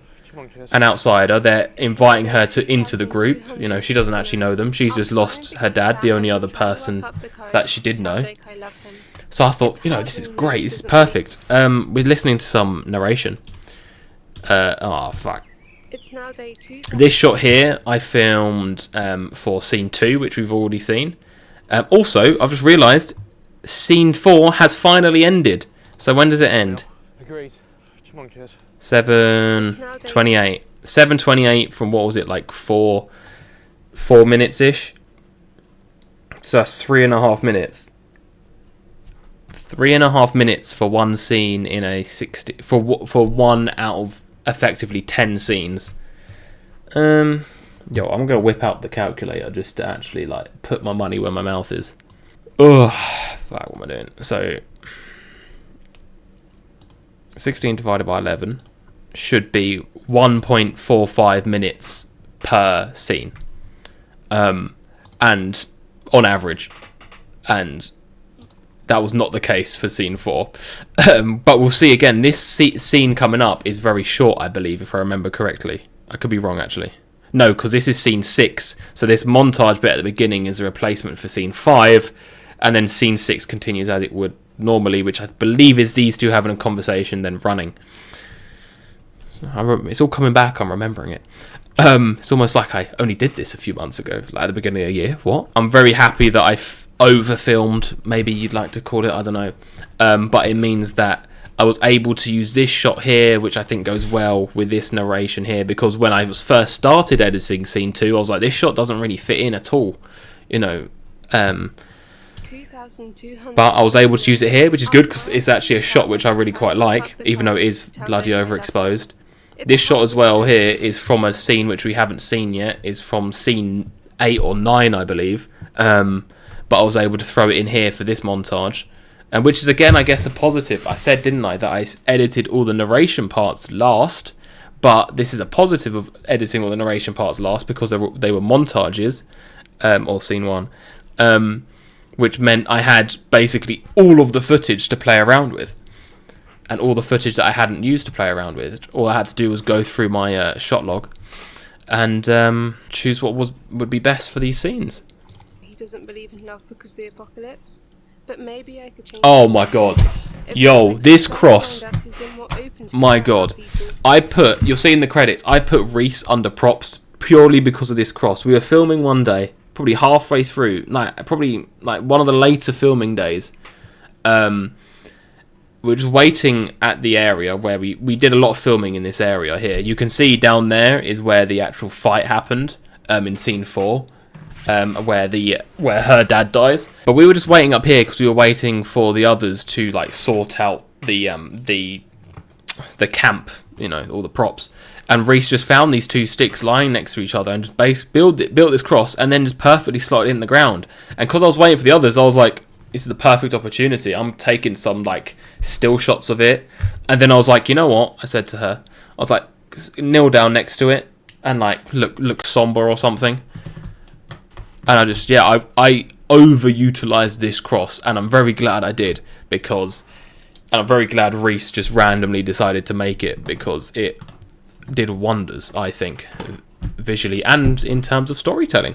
an outsider. They're inviting her into the group. You know, she doesn't actually know them. She's just lost her dad, the only other person that she did know. So I thought, you know, this is great. This is perfect. We're listening to some narration. Oh, fuck. It's now day 2. This shot here I filmed for scene 2, which we've already seen. Also, I've just realised scene 4 has finally ended. So when does it end? Agreed. Come on, kid. 7:28. 7:28 from what was it, like 4 minutes ish. So that's 3.5 minutes. 3.5 minutes for one scene in a 60 for one out of effectively 10 scenes. I'm gonna whip out the calculator just to actually like put my money where my mouth is. Ugh, fuck, what am I doing? So 16 divided by 11 should be 1.45 minutes per scene, and on average, and that was not the case for scene 4. But we'll see again. This scene coming up is very short, I believe, if I remember correctly. I could be wrong, actually. No, because this is scene 6. So this montage bit at the beginning is a replacement for scene 5. And then scene 6 continues as it would normally, which I believe is these two having a conversation, then running. It's all coming back. I'm remembering it. It's almost like I only did this a few months ago, like at the beginning of the year. What? I'm very happy that I've over-filmed, maybe you'd like to call it, I don't know. But it means that I was able to use this shot here, which I think goes well with this narration here, because when I was first started editing scene 2, I was like, this shot doesn't really fit in at all, you know. But I was able to use it here, which is good because it's actually a shot which I really quite like, even though it is bloody overexposed. This shot as well here is from a scene which we haven't seen yet, is from scene 8 or 9, I believe. But I was able to throw it in here for this montage, and which is again, I guess, a positive. I said, didn't I, that I edited all the narration parts last, but this is a positive of editing all the narration parts last because they were montages, or scene 1, which meant I had basically all of the footage to play around with, and all the footage that I hadn't used to play around with. All I had to do was go through my shot log and choose what would be best for these scenes. He doesn't believe in love because of the apocalypse, but maybe I could change. Oh my god. Yo, this cross. My god. You'll see in the credits, I put Reese under props purely because of this cross. We were filming one day, probably halfway through, probably like one of the later filming days. We're just waiting at the area where we did a lot of filming in this area here. You can see down there is where the actual fight happened, in scene 4. Where her dad dies, but we were just waiting up here because we were waiting for the others to like sort out the camp, you know, all the props. And Reese just found these 2 sticks lying next to each other and just built this cross and then just perfectly slotted it in the ground. And because I was waiting for the others, I was like, this is the perfect opportunity. I'm taking some like still shots of it, and then I was like, you know what? I said to her, I was like, kneel down next to it and like look somber or something. And I just, I overutilized this cross, and I'm very glad I did, and I'm very glad Reese just randomly decided to make it, because it did wonders, I think, visually and in terms of storytelling.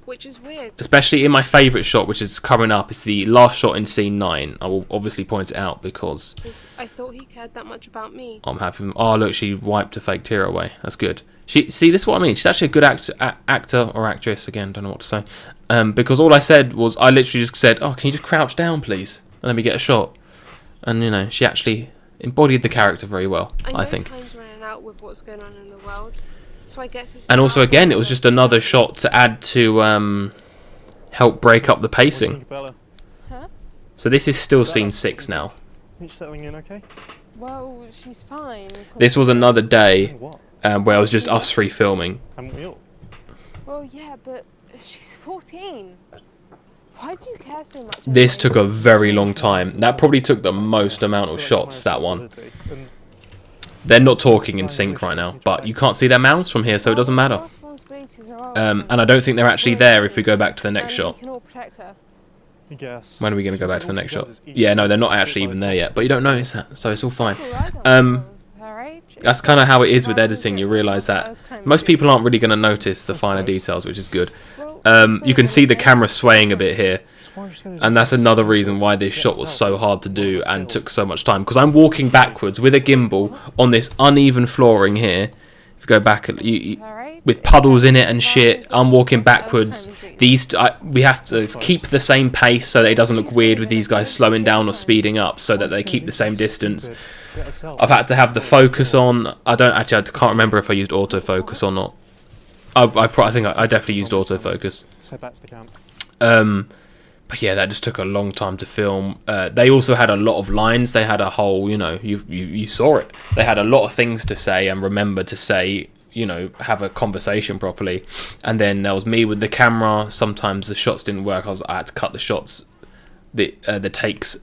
Which is weird. Especially in my favourite shot, which is coming up. It's the last shot in scene 9. I will obviously point it out because I thought he cared that much about me. I'm happy. Oh, look, she wiped a fake tear away. That's good. See, this is what I mean. She's actually a good actor or actress. Again, don't know what to say. Because all I said was, I literally just said, oh, can you just crouch down, please? And let me get a shot. And, you know, she actually embodied the character very well, I think. Time's running out with what's going on in the world. So I guess it's, and also, again, it was just another shot to add to help break up the pacing. Huh? So this is still scene 6 now. You settling in okay? Well, she's fine. This was another day What? where it was just us three filming. Haven't we all? Well, yeah, but she's 14. Why do you care so much? This took a very long time. That probably took the most amount of shots, that one. And They're not talking in sync right now, but you can't see their mouths from here, so it doesn't matter. And I don't think they're actually there if we go back to the next shot. I guess. When are we going to go back to the next shot? Yeah, no, they're not actually even there yet, but you don't notice that, so it's all fine. That's kind of how it is with editing. You realise that most people aren't really going to notice the finer details, which is good. You can see the camera swaying a bit here, and that's another reason why this shot was so hard to do and took so much time, because I'm walking backwards with a gimbal on this uneven flooring here. If you go back, with puddles in it and shit, I'm walking backwards. We have to keep the same pace so that it doesn't look weird with these guys slowing down or speeding up, so that they keep the same distance. I've had to have the focus on. I can't remember if I used autofocus or not. I think I definitely used autofocus. But yeah, that just took a long time to film. They also had a lot of lines. They had a whole, you saw it. They had a lot of things to say and remember to say, have a conversation properly. And then there was me with the camera. Sometimes the shots didn't work. I had to cut the shots, the takes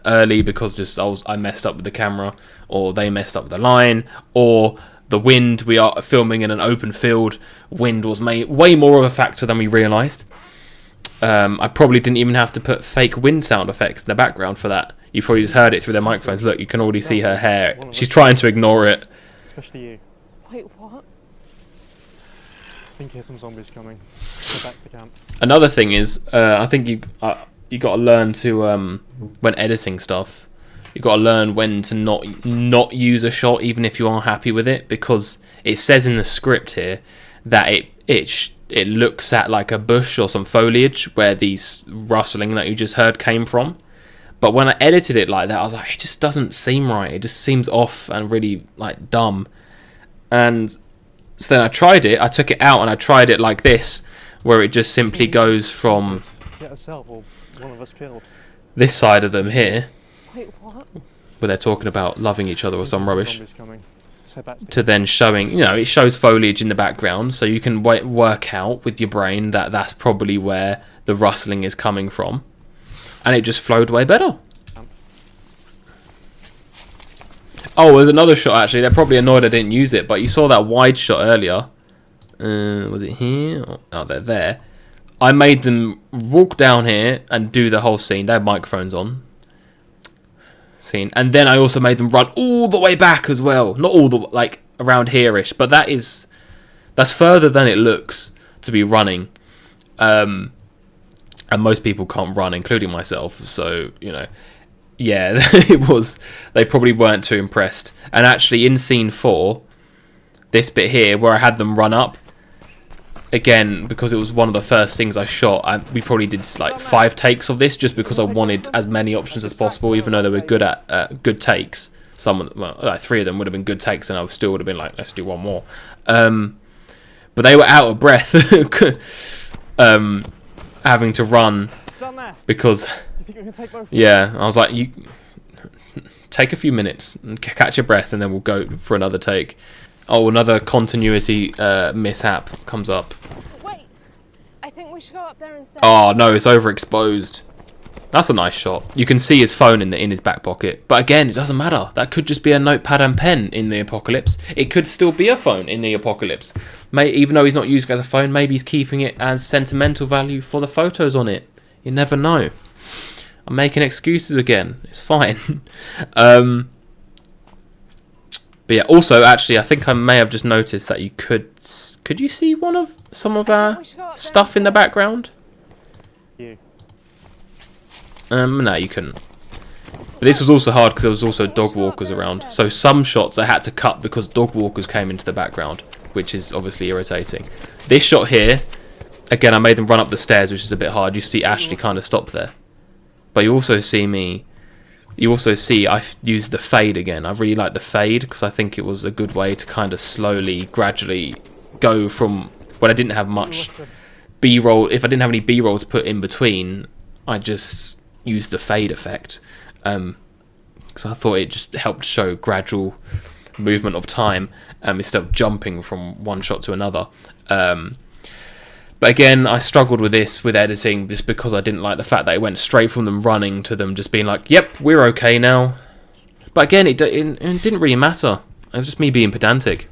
early because I messed up with the camera, or they messed up with the line, or the wind. We are filming in an open field. Wind was way more of a factor than we realised. I probably didn't even have to put fake wind sound effects in the background for that. You probably just heard it through their microphones. Look, you can already see her hair. She's trying to ignore it. Especially you. Wait, what? I think here's some zombies coming. Go back to the camp. Another thing is, I think you got to learn to when editing stuff, you got to learn when to not use a shot even if you are happy with it, because it says in the script here that it looks at like a bush or some foliage where these rustling that you just heard came from. But when I edited it like that, I was like, it just doesn't seem right. It just seems off and really like dumb. And so then I tried it. I took it out and I tried it like this, where it just simply goes from Get herself or one of us killed. this side of them here, Wait, what? where they're talking about loving each other or some rubbish, Zombies coming. So back to then showing, it shows foliage in the background, so you can work out with your brain that that's probably where the rustling is coming from, and it just flowed way better. Oh, there's another shot actually. They're probably annoyed I didn't use it, but you saw that wide shot earlier. Was it here? Oh, they're there. I made them walk down here and do the whole scene. They had microphones on. Scene, and then I also made them run all the way back as well. Not all the around here-ish, but that's further than it looks to be running. And most people can't run, including myself. So yeah, it was. They probably weren't too impressed. And actually, in scene 4, this bit here where I had them run up. Again, because it was one of the first things I shot, we probably did 5 takes of this just because I wanted as many options as possible, even though they were good at good takes. 3 of them would have been good takes, and I still would have been like, let's do one more. But they were out of breath, having to run because, yeah, I was like, you take a few minutes and catch your breath, and then we'll go for another take. Oh, another continuity mishap comes up. Wait, I think we should go up there and say. Oh no, it's overexposed. That's a nice shot. You can see his phone in his back pocket. But again, it doesn't matter. That could just be a notepad and pen in the apocalypse. It could still be a phone in the apocalypse. Even though he's not using it as a phone, maybe he's keeping it as sentimental value for the photos on it. You never know. I'm making excuses again. It's fine. But yeah, also, actually, I think I may have just noticed that you could you see some of our stuff in the background? You. No, you couldn't. But this was also hard because there was also dog walkers around. So some shots I had to cut because dog walkers came into the background, which is obviously irritating. This shot here, again, I made them run up the stairs, which is a bit hard. You see Ashley kind of stop there. But you also see me. You also see I used the fade again. I really like the fade because I think it was a good way to kind of slowly, gradually go from when I didn't have much B-roll. If I didn't have any B-roll to put in between, I just used the fade effect. because I thought it just helped show gradual movement of time instead of jumping from one shot to another. But again, I struggled with this with editing just because I didn't like the fact that it went straight from them running to them just being like, yep, we're okay now. But again, it didn't really matter. It was just me being pedantic.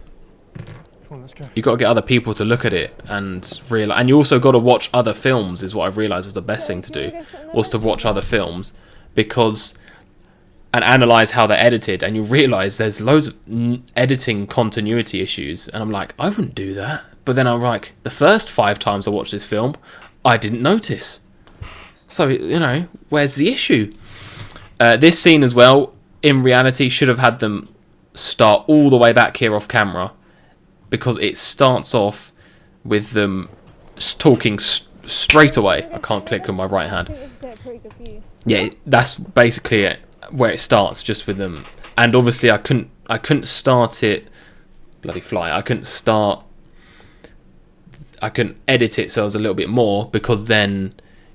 Come on, let's go. You got to get other people to look at it and realize, and you also got to watch other films. Is what I've realised was the best thing to do, was to watch other films and analyze how they're edited, and you realise there's loads of editing continuity issues. And I'm like, I wouldn't do that. But then I'm like, the first 5 times I watched this film, I didn't notice. So, you know, where's the issue? This scene as well, in reality, should have had them start all the way back here off camera, because it starts off with them talking straight away. I can't click on my right hand. Yeah, that's basically it, where it starts, just with them. And obviously I couldn't start it, bloody fly, I couldn't edit it so it was a little bit more, because then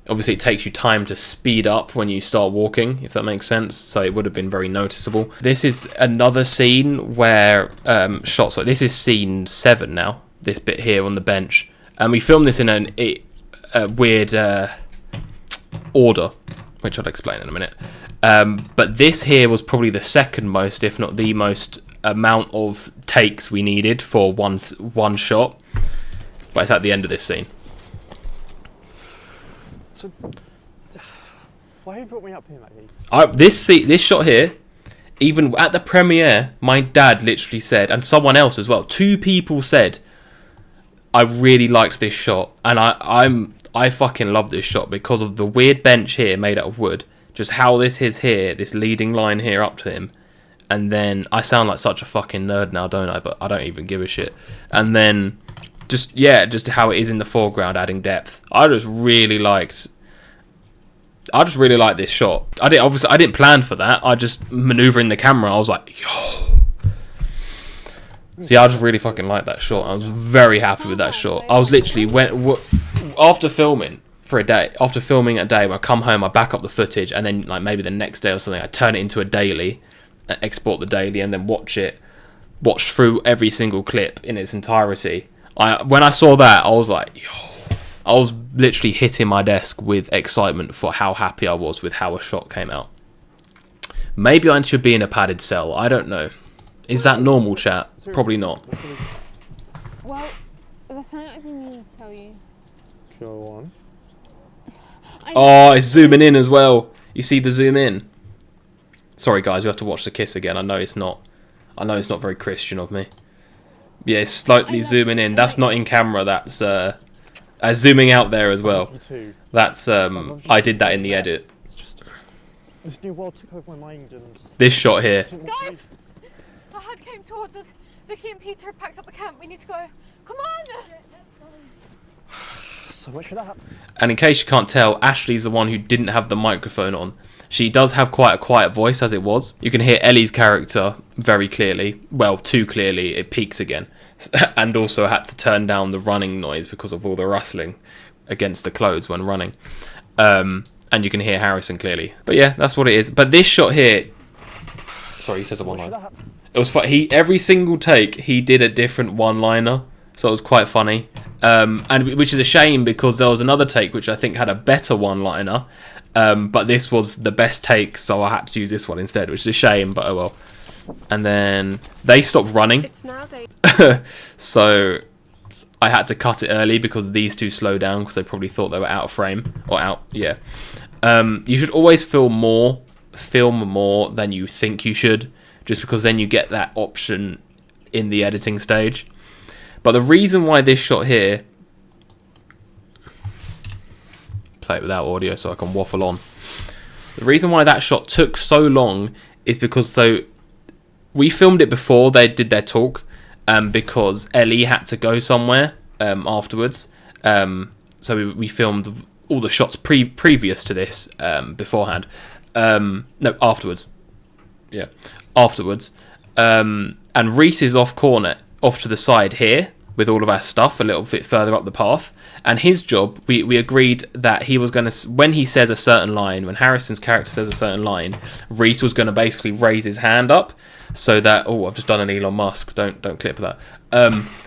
obviously it takes you time to speed up when you start walking, if that makes sense, so it would have been very noticeable. This is another scene where shots like this is scene 7 now, this bit here on the bench, and we filmed this in a weird order, which I'll explain in a minute. But this here was probably the second most, if not the most, amount of takes we needed for one shot. But it's at the end of this scene. So, why have you brought me up here, matey? This shot here, even at the premiere, my dad literally said, and someone else as well, 2 people said, I really liked this shot, and I fucking love this shot because of the weird bench here made out of wood, just how this is here, this leading line here up to him, and then I sound like such a fucking nerd now, don't I? But I don't even give a shit. And then just how it is in the foreground, adding depth. I just really liked this shot. I didn't plan for that. I just maneuvering the camera. I was like, yo. See, I just really fucking liked that shot. I was very happy with that shot. I was literally after filming a day, when I come home, I back up the footage, and then like maybe the next day or something, I turn it into a daily, export the daily, and then watch through every single clip in its entirety. When I saw that, I was like, yo. I was literally hitting my desk with excitement for how happy I was with how a shot came out. Maybe I should be in a padded cell. I don't know. Is that normal, chat? Probably not. Well, there's something I've been meaning to tell you. Go on. Oh, it's zooming in as well. You see the zoom in? Sorry, guys, you have to watch the kiss again. I know it's not very Christian of me. Yeah, it's slightly zooming in. That's not in camera. That's zooming out there as well. That's I did that in the edit. It's just this new world took over my mind, and this shot here. Guys! A hut came towards us. Vicky and Peter have packed up the camp. We need to go. Come on! So much for that. And in case you can't tell, Ashley's the one who didn't have the microphone on. She does have quite a quiet voice as it was. You can hear Ellie's character very clearly. Well, too clearly. It peaks again. And also had to turn down the running noise because of all the rustling against the clothes when running. And you can hear Harrison clearly. But yeah, that's what it is. But this shot here... Sorry, he says a one-liner. It was every single take, he did a different one-liner. So it was quite funny. And which is a shame, because there was another take which I think had a better one-liner. But this was the best take, so I had to use this one instead, which is a shame, but oh well. And then they stopped running. It's now day. So I had to cut it early because these two slowed down because they probably thought they were out of frame. Or out, yeah. You should always film more than you think you should, just because then you get that option in the editing stage. But the reason why this shot here... Play it without audio so I can waffle on. The reason why that shot took so long is because we filmed it before they did their talk, because Ellie had to go somewhere afterwards. So we filmed all the shots previous to this beforehand. No, afterwards. Yeah, afterwards. And Reese is off to the side here with all of our stuff a little bit further up the path. And his job, we agreed that he was going to, when he says a certain line, when Harrison's character says a certain line, Reese was going to basically raise his hand up so that, oh, I've just done an Elon Musk, don't clip that.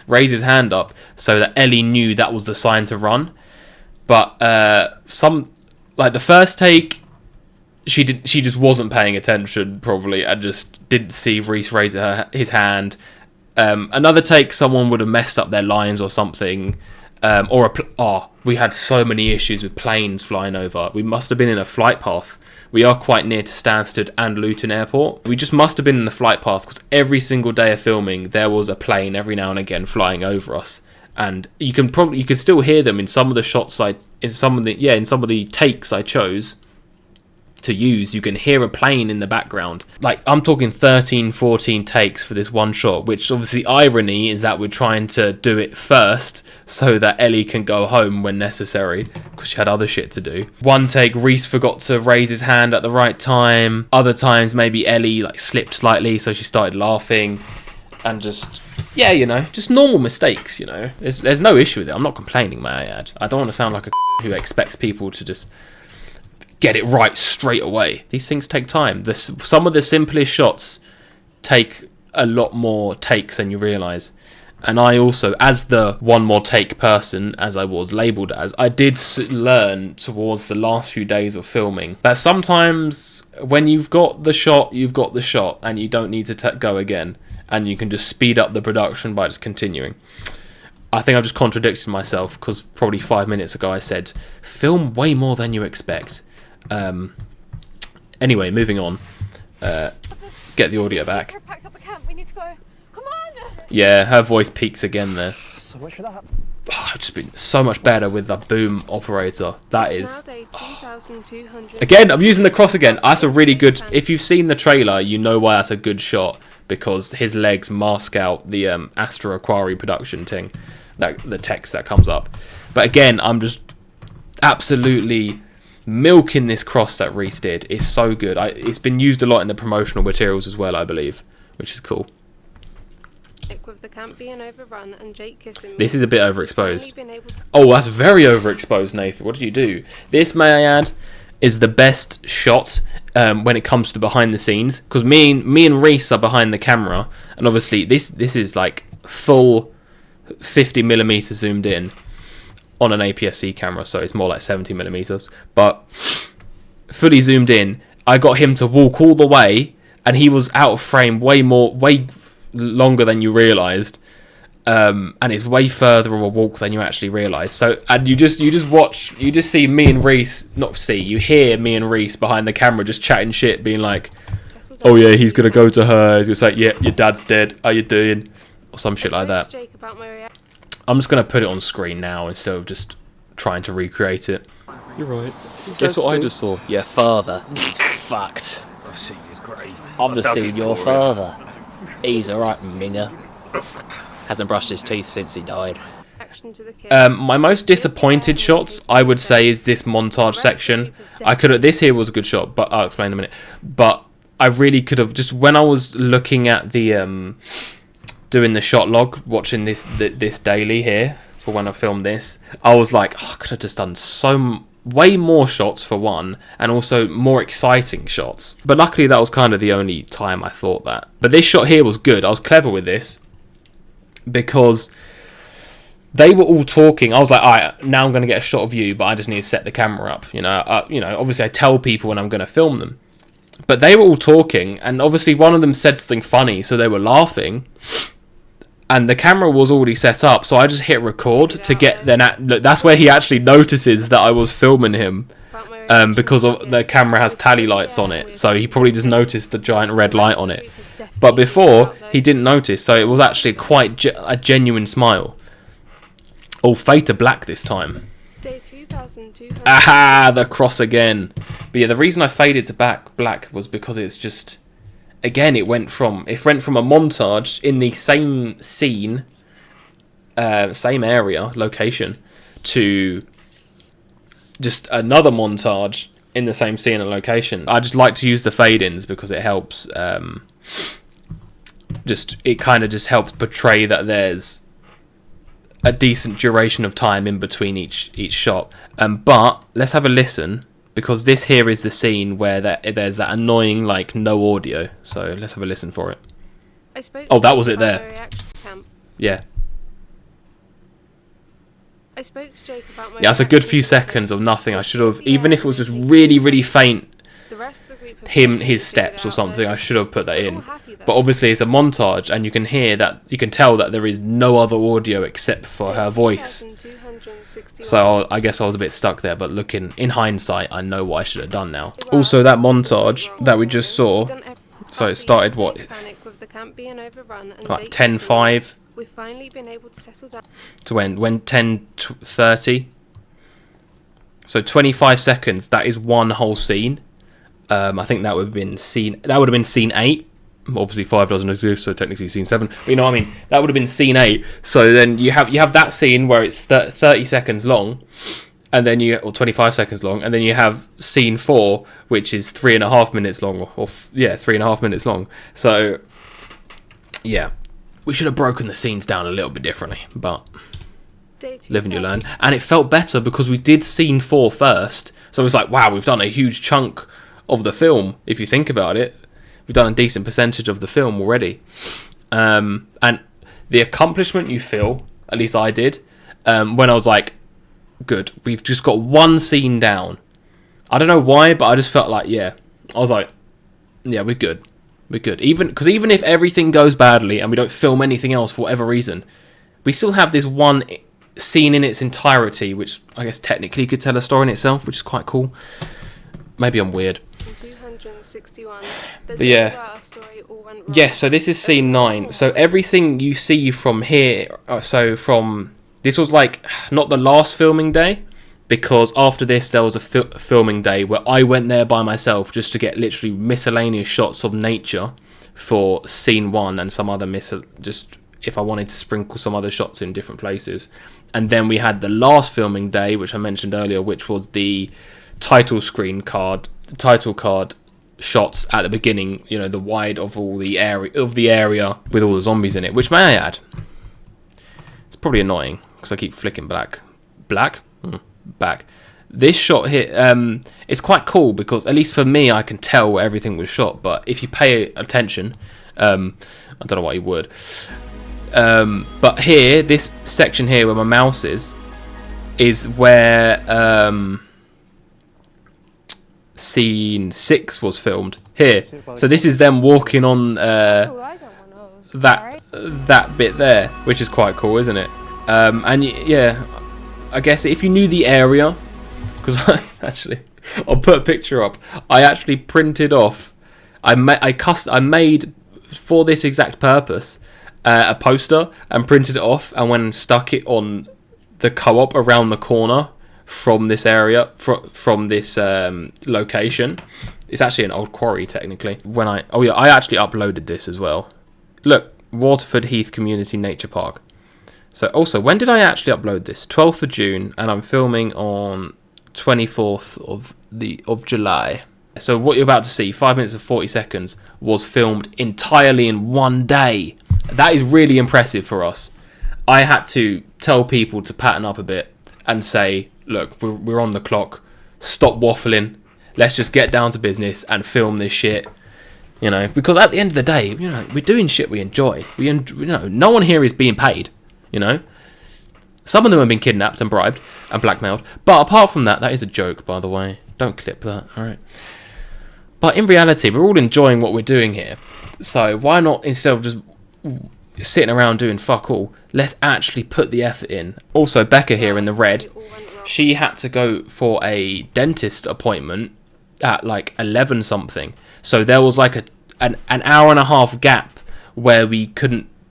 Raise his hand up so that Ellie knew that was the sign to run. But the first take, she just wasn't paying attention probably and just didn't see Reese raise his hand. Another take, someone would have messed up their lines or something. We had so many issues with planes flying over. We must have been in a flight path. We are quite near to Stansted and Luton Airport. We just must have been in the flight path because every single day of filming there was a plane every now and again flying over us, and you can still hear them in some of the shots in some of the takes I chose to use. You can hear a plane in the background. Like, I'm talking 13, 14 takes for this one shot, which obviously the irony is that we're trying to do it first so that Ellie can go home when necessary because she had other shit to do. One take, Reese forgot to raise his hand at the right time. Other times maybe Ellie slipped slightly, so she started laughing, and just just normal mistakes. There's no issue with it. I'm not complaining, may I add. I don't want to sound like a who expects people to just get it right straight away. These things take time. Some of the simplest shots take a lot more takes than you realise. And I also, as the one more take person, as I was labelled as, I did learn towards the last few days of filming that sometimes when you've got the shot, and you don't need to go again, and you can just speed up the production by just continuing. I think I've just contradicted myself because probably 5 minutes ago I said, film way more than you expect. Anyway, moving on. Get the audio back. Packed up a camp. We need to go. Come on. Yeah, her voice peaks again there. So much for that. I've just been so much better with the boom operator. That It's is. now day 2200. Again, I'm using the cross again. That's a really good. If you've seen the trailer, you know why that's a good shot, because his legs mask out the Astra Aquari production thing, the text that comes up. But again, I'm just absolutely milking this cross that Reese did. It's so good. It's been used a lot in the promotional materials as well, I believe, which is cool. With the camp being overrun and Jake kissing me. This is a bit overexposed. I've only been able to- Oh, that's very overexposed, Nathan. What did you do? This, may I add, is the best shot when it comes to behind the scenes, because me and Reese are behind the camera, and obviously this is like full 50mm zoomed in on an APS-C camera, so it's more like 70mm, but fully zoomed in. I got him to walk all the way, and he was out of frame way longer than you realised, and it's way further of a walk than you actually realise. So, and you just see me and Reese, you hear me and Reese behind the camera just chatting shit, being like, oh yeah, he's gonna go to her, he's gonna say, yeah, your dad's dead, how you doing, or some shit like that. Jake about my reaction. I'm just gonna put it on screen now instead of just trying to recreate it. You're right. Guess what I just saw? Your father. He's fucked. I've seen his grave. I've just seen your father. He's alright, minger. Hasn't brushed his teeth since he died. Action to the kid. My most disappointed shots, I would say, is this montage section. This here was a good shot, but I'll explain in a minute. But I really could have, just when I was looking at the doing the shot log, watching this daily here for when I filmed this, I was like, I could have just done way more shots for one, and also more exciting shots. But luckily that was kind of the only time I thought that. But this shot here was good. I was clever with this because they were all talking. I was like, alright, now I'm going to get a shot of you, but I just need to set the camera up. Obviously I tell people when I'm going to film them. But they were all talking, and obviously one of them said something funny, so they were laughing. And the camera was already set up, so I just hit record to get that's where he actually notices that I was filming him, because the camera has tally lights on it, so he probably just noticed the giant red light on it. But before, he didn't notice, so it was actually quite a genuine smile. Oh, fade to black this time. Day 2200. Aha, the cross again. But yeah, the reason I faded to black was because it's just, again, it went from a montage in the same scene, same area, location, to just another montage in the same scene and location. I just like to use the fade-ins because it helps. It kind of just helps portray that there's a decent duration of time in between each shot. But let's have a listen, because this here is the scene where there's that annoying like no audio. So let's have a listen for it. I spoke Oh, to that Jake was it about there. my reaction camp. Yeah. I spoke to Jake about my Yeah, that's a good reaction few to the seconds of post. nothing. I should have, The even air if it was just and really, taking really photos. faint, The rest of the group have him, definitely his figured steps or out, something, though. I should have put that They're in. all happy, though. But obviously it's a montage, and you can hear that, you can tell that there is no other audio except for her voice. 2,261. So I guess I was a bit stuck there, but looking in hindsight, I know what I should have done now. Well, Also, that so montage that we just saw, we've done so it after started what, yesterday's panic with the camp being overrun and like Jake 10:05 we've finally been able to settle down. to when 10:30. So 25 seconds. That is one whole scene. I think that would have been scene. That would have been scene 8. Obviously 5 doesn't exist, so technically scene 7. But you know what I mean. That would have been scene 8. So then you have that scene where it's 30 seconds long, and then or 25 seconds long, and then you have scene 4, which is 3.5 minutes long, or 3.5 minutes long. So yeah, we should have broken the scenes down a little bit differently, but Day 2 live and you learn. And it felt better because we did scene 4 first, so it was like, wow, we've done a huge chunk of the film. If you think about it, we've done a decent percentage of the film already. And the accomplishment you feel, at least I did, when I was like, good, we've just got one scene down. I don't know why, but I just felt like, yeah, I was like, yeah, we're good. We're good. Because even if everything goes badly and we don't film anything else for whatever reason, we still have this one scene in its entirety, which I guess technically could tell a story in itself, which is quite cool. Maybe I'm weird. 261. But yeah. Yes, so this is scene 9. So everything you see from here, this was like not the last filming day, because after this there was a filming day where I went there by myself just to get literally miscellaneous shots of nature for scene 1 and some other just if I wanted to sprinkle some other shots in different places. And then we had the last filming day, which I mentioned earlier, which was the title card shots at the beginning, you know, the wide of all the area with all the zombies in it, which, may I add, it's probably annoying because I keep flicking back. This shot here is quite cool because, at least for me, I can tell where everything was shot. But if you pay attention, I don't know why you would. But here, this section here where my mouse is where scene 6 was filmed. Here, so this is them walking on that bit there, which is quite cool, isn't it? And yeah, I guess if you knew the area, because I'll put a picture up. I actually printed off. I made for this exact purpose a poster and printed it off and went and stuck it on the co-op around the corner from this area, from this location. It's actually an old quarry technically. I actually uploaded this as well. Look, Waterford Heath Community Nature Park. So also, when did I actually upload this? 12th of June, and I'm filming on 24th of July. So what you're about to see, 5 minutes and 40 seconds, was filmed entirely in one day. That is really impressive for us. I had to tell people to pattern up a bit and say, look, we're on the clock. Stop waffling. Let's just get down to business and film this shit. You know, because at the end of the day, you know, we're doing shit we enjoy. No one here is being paid. You know, some of them have been kidnapped and bribed and blackmailed. But apart from that, that is a joke, by the way. Don't clip that. All right. But in reality, we're all enjoying what we're doing here. So why not, instead of just sitting around doing fuck all, let's actually put the effort in. Also, Becca here in the red, she had to go for a dentist appointment at like 11 something. So there was like an hour and a half gap where we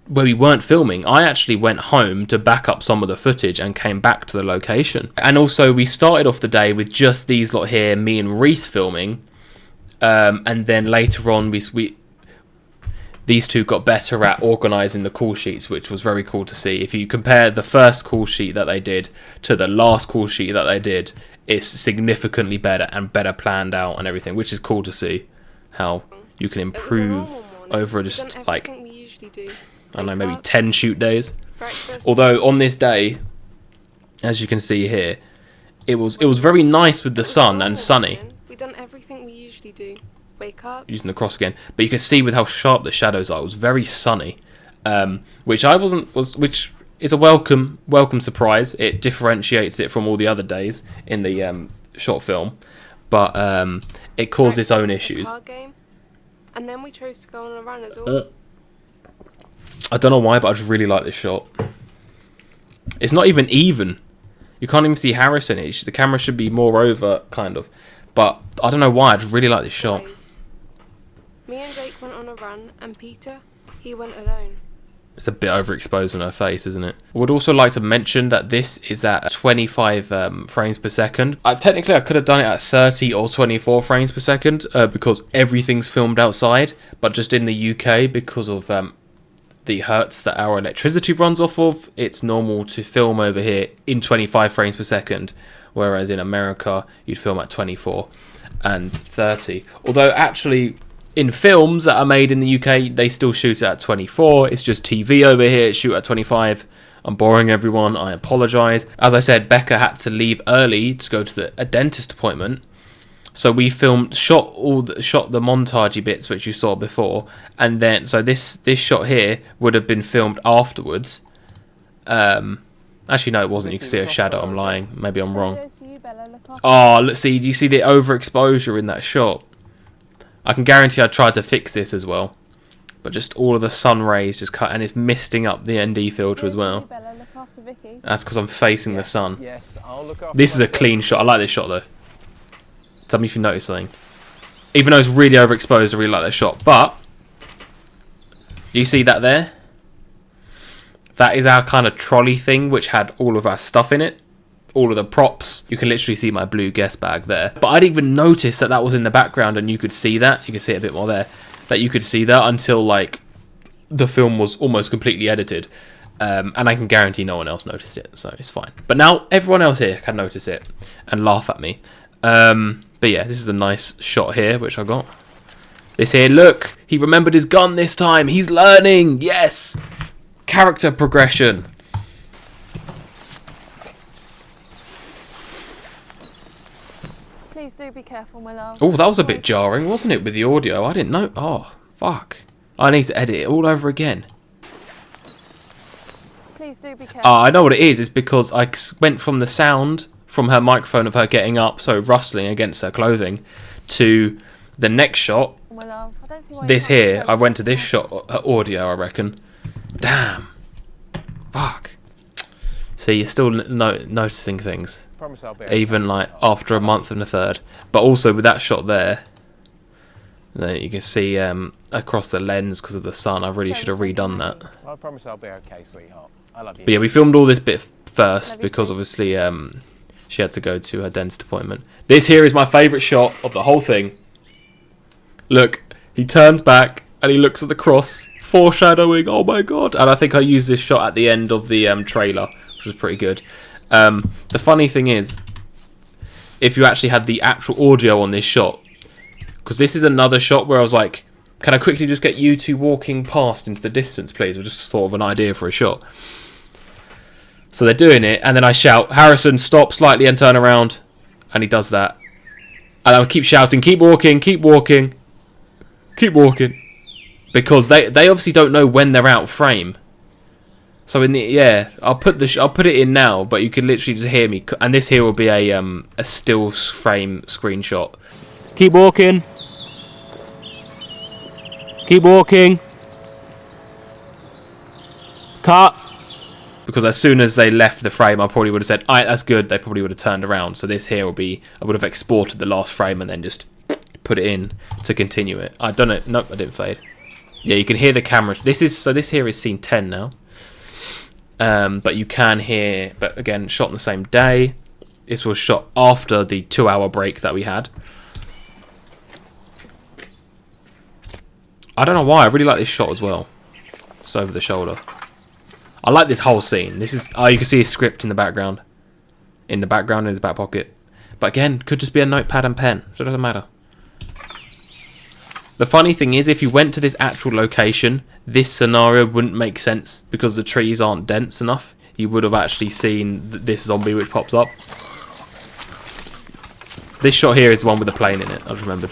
weren't filming. I actually went home to back up some of the footage and came back to the location. And also, we started off the day with just these lot here, me and Reese filming. And then later on, these two got better at organising the call sheets, which was very cool to see. If you compare the first call sheet that they did to the last call sheet that they did, it's significantly better and better planned out and everything, which is cool to see how you can improve over just like, I don't know, maybe 10 shoot days. breakfast. Although on this day, as you can see here, it was very nice with the sun and sunny. We done everything we usually do. Wake up. Using the cross again, but you can see with how sharp the shadows are, it was very sunny, which is a welcome surprise. It differentiates it from all the other days in the short film, but it caused its own Breakfast, a issues. card game, and then we chose to go on a run as well. I don't know why, but I just really like this shot. It's not even. You can't even see Harrison. The camera should be more over, kind of. But I don't know why, I just really like this shot. Me and Jake went on a run, and Peter, he went alone. It's a bit overexposed on her face, isn't it? I would also like to mention that this is at 25 frames per second. Technically, I could have done it at 30 or 24 frames per second because everything's filmed outside. But just in the UK, because of the hertz that our electricity runs off of, it's normal to film over here in 25 frames per second, whereas in America you'd film at 24 and 30. Although actually in films that are made in the UK they still shoot it at 24. It's just TV over here, it's shoot at 25. I'm boring everyone, I apologise. As I said, Becca had to leave early to go to a dentist appointment. So we shot the montagey bits which you saw before, and then so this shot here would have been filmed afterwards. Actually, no, it wasn't. You can see a shadow. I'm lying. Maybe I'm wrong. Oh, let's see. Do you see the overexposure in that shot? I can guarantee I tried to fix this as well, but just all of the sun rays just cut, and it's misting up the ND filter as well. That's because I'm facing the sun. Yes, I'll look after This is a clean shot. I like this shot though. Tell me if you notice something. Even though it's really overexposed, I really like that shot. But do you see that there? That is our kind of trolley thing, which had all of our stuff in it, all of the props. You can literally see my blue guest bag there. But I didn't even notice that was in the background, and you could see that. You can see it a bit more there. That you could see that until like the film was almost completely edited. And I can guarantee no one else noticed it, so it's fine. But now everyone else here can notice it and laugh at me. But yeah, this is a nice shot here, which I got. This here, look, he remembered his gun this time. He's learning, yes. Character progression. Please do be careful, my love. Oh, that was a bit jarring, wasn't it, with the audio? I didn't know. Oh, fuck. I need to edit it all over again. Please do be careful. I know what it is. It's because I went from the sound from her microphone of her getting up, so rustling against her clothing, to the next shot. My love, I don't see why This here, I went to this shot, audio, I reckon. Damn. Fuck. See, you're still noticing things. Promise I'll be Even like after a month and a third. But also with that shot there, then you can see across the lens because of the sun. I really should have redone that. I promise I'll be okay, sweetheart. I love you. But yeah, we filmed all this bit first because obviously she had to go to her dentist appointment. This here is my favourite shot of the whole thing. Look, he turns back and he looks at the cross, foreshadowing. Oh my god! And I think I used this shot at the end of the trailer, which was pretty good. The funny thing is, if you actually had the actual audio on this shot, because this is another shot where I was like, can I quickly just get you two walking past into the distance, please? I just thought of an idea for a shot. So they're doing it, and then I shout, Harrison, stop slightly and turn around. And he does that. And I'll keep shouting, keep walking, keep walking, keep walking. Because they obviously don't know when they're out of frame. So I'll put it in now, but you can literally just hear me. And this here will be a still frame screenshot. Keep walking. Keep walking. Cut. Because as soon as they left the frame, I probably would have said, alright, that's good. They probably would have turned around. So this here will be, I would have exported the last frame and then just put it in to continue it. I've done it. Nope, I didn't fade. Yeah, you can hear the camera. This here is scene 10 now. But you can hear, but again, shot on the same day. This was shot after the 2-hour break that we had. I don't know why, I really like this shot as well. It's over the shoulder. I like this whole scene. This is, you can see a script in the background. In his back pocket. But again, could just be a notepad and pen, so it doesn't matter. The funny thing is, if you went to this actual location, this scenario wouldn't make sense because the trees aren't dense enough. You would have actually seen this zombie which pops up. This shot here is the one with the plane in it, I just remembered.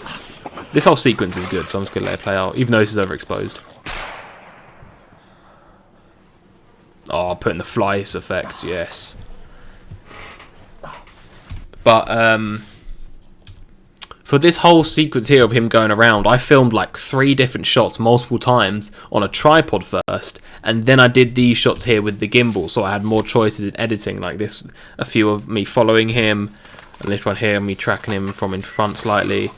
This whole sequence is good, so I'm just going to let it play out, even though this is overexposed. Oh, putting the flies effect, yes. But, for this whole sequence here of him going around, I filmed like 3 different shots multiple times on a tripod first, and then I did these shots here with the gimbal, so I had more choices in editing, like this, a few of me following him, and this one here, me tracking him from in front slightly.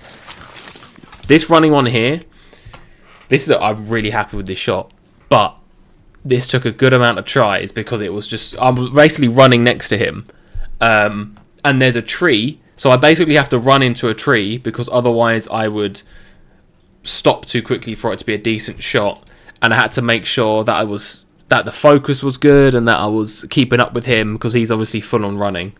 This running one here, I'm really happy with this shot, but this took a good amount of tries because it was just, I was basically running next to him, and there's a tree, so I basically have to run into a tree because otherwise I would stop too quickly for it to be a decent shot, and I had to make sure that the focus was good and that I was keeping up with him because he's obviously full on running.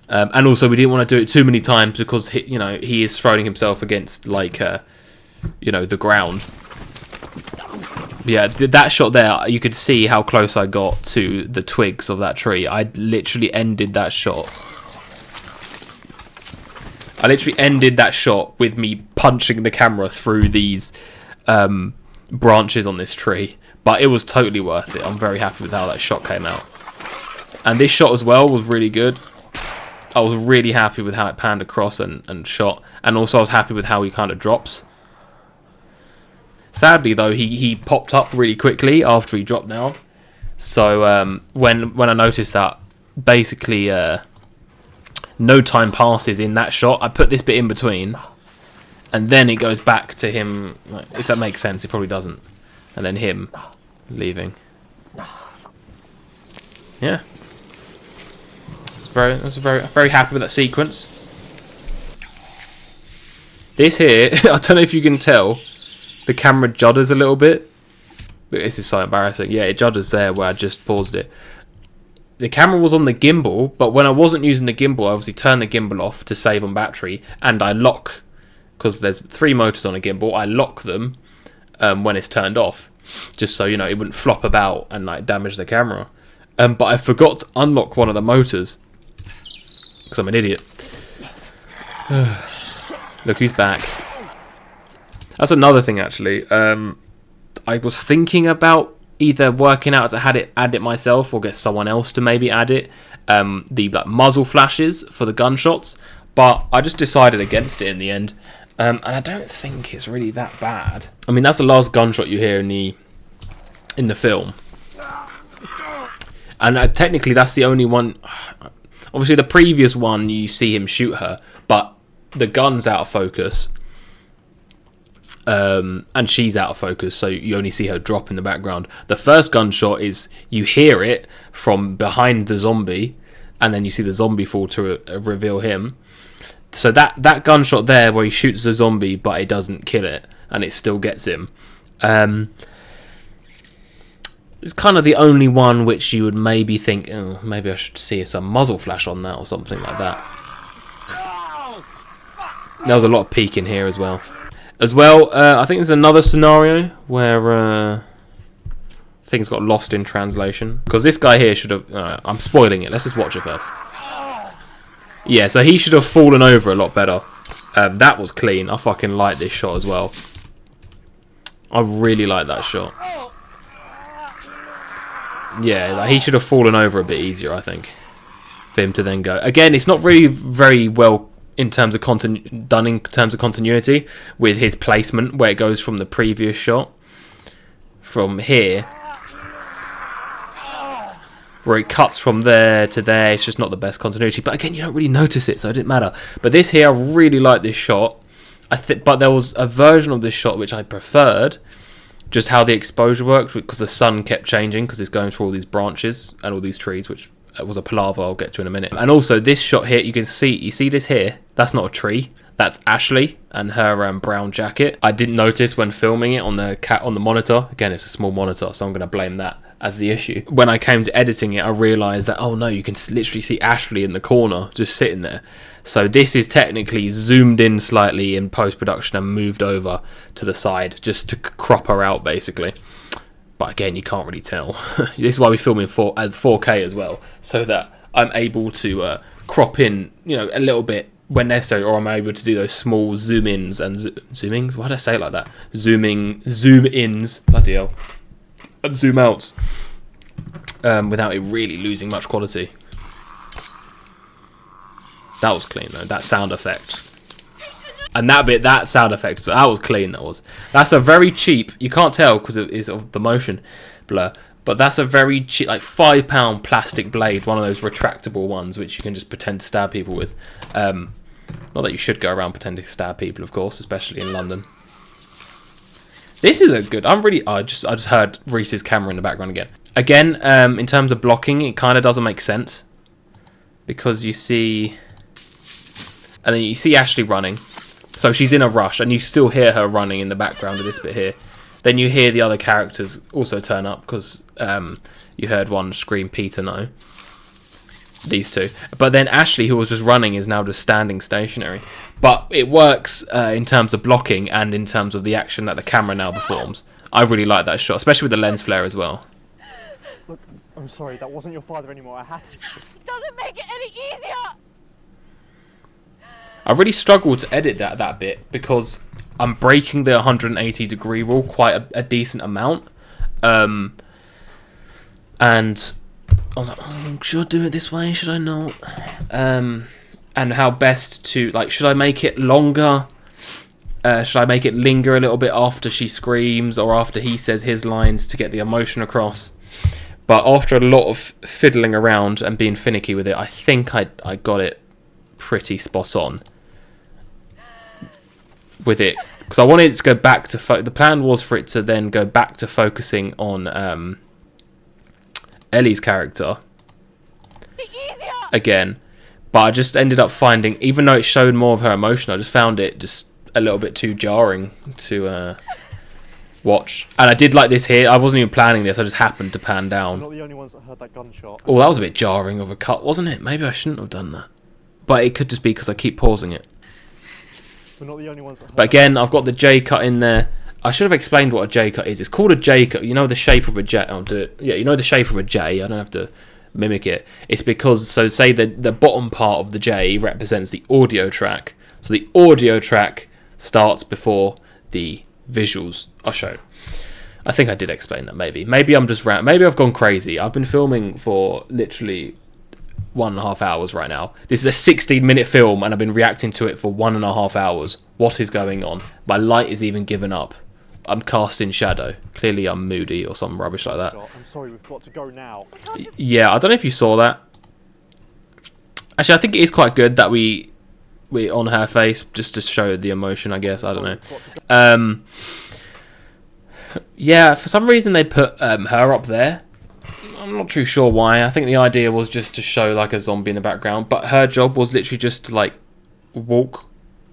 And also we didn't want to do it too many times because he is throwing himself against like the ground. Yeah, that shot there, you could see how close I got to the twigs of that tree. I literally ended that shot. I literally ended that shot with me punching the camera through these branches on this tree. But it was totally worth it. I'm very happy with how that shot came out. And this shot as well was really good. I was really happy with how it panned across and shot. And also I was happy with how he kind of drops. Sadly though, he popped up really quickly after he dropped down. So when I noticed that, basically no time passes in that shot. I put this bit in between, and then it goes back to him. If that makes sense, it probably doesn't. And then him leaving. Yeah, I was very happy with that sequence. This here, I don't know if you can tell, the camera judders a little bit. This is so embarrassing. Yeah, it judders there where I just paused it. The camera was on the gimbal, but when I wasn't using the gimbal, I obviously turned the gimbal off to save on battery, and I lock, because there's 3 motors on a gimbal, I lock them when it's turned off, just so, it wouldn't flop about and like damage the camera. But I forgot to unlock one of the motors, because I'm an idiot. Look who's back. That's another thing, actually. I was thinking about either working out to add it myself or get someone else to maybe add it. The muzzle flashes for the gunshots, but I just decided against it in the end. And I don't think it's really that bad. I mean, that's the last gunshot you hear in the film. And technically, that's the only one. Obviously, the previous one you see him shoot her, but the gun's out of focus. And she's out of focus, so you only see her drop in the background. The first gunshot is you hear it from behind the zombie, and then you see the zombie fall to reveal him. So that gunshot there where he shoots the zombie but it doesn't kill it and it still gets him, it's kind of the only one which you would maybe think, oh, maybe I should see some muzzle flash on that or something like that. There was a lot of peeking here as well. I think there's another scenario where things got lost in translation. Because this guy here should have... I'm spoiling it. Let's just watch it first. Yeah, so he should have fallen over a lot better. That was clean. I fucking like this shot as well. I really like that shot. Yeah, like he should have fallen over a bit easier, I think, for him to then go. Again, it's not really very well in terms of continuity with his placement, where it goes from the previous shot from here, where it cuts from there to there. It's just not the best continuity, but again, you don't really notice it, so it didn't matter. But this here, I really like this shot. But there was a version of this shot which I preferred, just how the exposure worked, because the sun kept changing because it's going through all these branches and all these trees, which was a palaver I'll get to in a minute. And also this shot here, you see this here, that's not a tree, that's Ashley and her brown jacket. I didn't notice when filming it on the monitor. Again, it's a small monitor, so I'm going to blame that. as the issue. When I came to editing it, I realised that, oh no, you can literally see Ashley in the corner just sitting there. So this is technically zoomed in slightly in post-production and moved over to the side just to crop her out, basically. But again, you can't really tell. This is why we film in 4K as well, so that I'm able to crop in, you know, a little bit when necessary, or I'm able to do those small zoom-ins and zoom-ins? Why did I say it like that? Zoom-ins, bloody hell, and zoom-outs, without it really losing much quality. That was clean though, that sound effect. And that sound effect, that was clean, that was. That's a very cheap, you can't tell because it is of the motion blur, but that's a very cheap, like £5 plastic blade, one of those retractable ones, which you can just pretend to stab people with. Not that you should go around pretending to stab people, of course, especially in London. This is a good, I just heard Reese's camera in the background again. Again, in terms of blocking, it kind of doesn't make sense. Because you see... And then you see Ashley running. So she's in a rush, and you still hear her running in the background of this bit here. Then you hear the other characters also turn up, because you heard one scream, Peter, no. These two. But then Ashley, who was just running, is now just standing stationary. But it works in terms of blocking and in terms of the action that the camera now performs. I really like that shot, especially with the lens flare as well. Look, I'm sorry, that wasn't your father anymore. I had to. It doesn't make it any easier. I really struggled to edit that bit because I'm breaking the 180-degree rule quite a decent amount. And I was like, oh, should I do it this way? Should I not? And how best to, like, should I make it longer? Should I make it linger a little bit after she screams or after he says his lines to get the emotion across? But after a lot of fiddling around and being finicky with it, I think I got it pretty spot on with it. Because I wanted it to go back to... the plan was for it to then go back to focusing on Ellie's character again. But I just ended up finding, even though it showed more of her emotion, I just found it just a little bit too jarring to watch. And I did like this here. I wasn't even planning this. I just happened to pan down. We're not the only ones that heard that gunshot. Oh, that was a bit jarring of a cut, wasn't it? Maybe I shouldn't have done that. But it could just be because I keep pausing it. We're not the only ones that heard. But again, I've got the J cut in there. I should have explained what a J cut is. It's called a J cut. You know the shape of a J. I'll do it. Yeah, you know the shape of a J. I don't have to mimic it. It's because, so say the bottom part of the J represents the audio track. So the audio track starts before the visuals are shown. I think I did explain that. Maybe I'm just maybe I've gone crazy. I've been filming for literally 1.5 hours right now. This is a 16-minute film, and I've been reacting to it for 1.5 hours. What is going on? My light is even given up. I'm casting shadow. Clearly I'm moody or something rubbish like that. I'm sorry, we've got to go now. Yeah, I don't know if you saw that. Actually, I think it is quite good that we on her face, just to show the emotion, I guess. I don't know. Yeah, for some reason they put her up there. I'm not too sure why. I think the idea was just to show like a zombie in the background, but her job was literally just to like walk,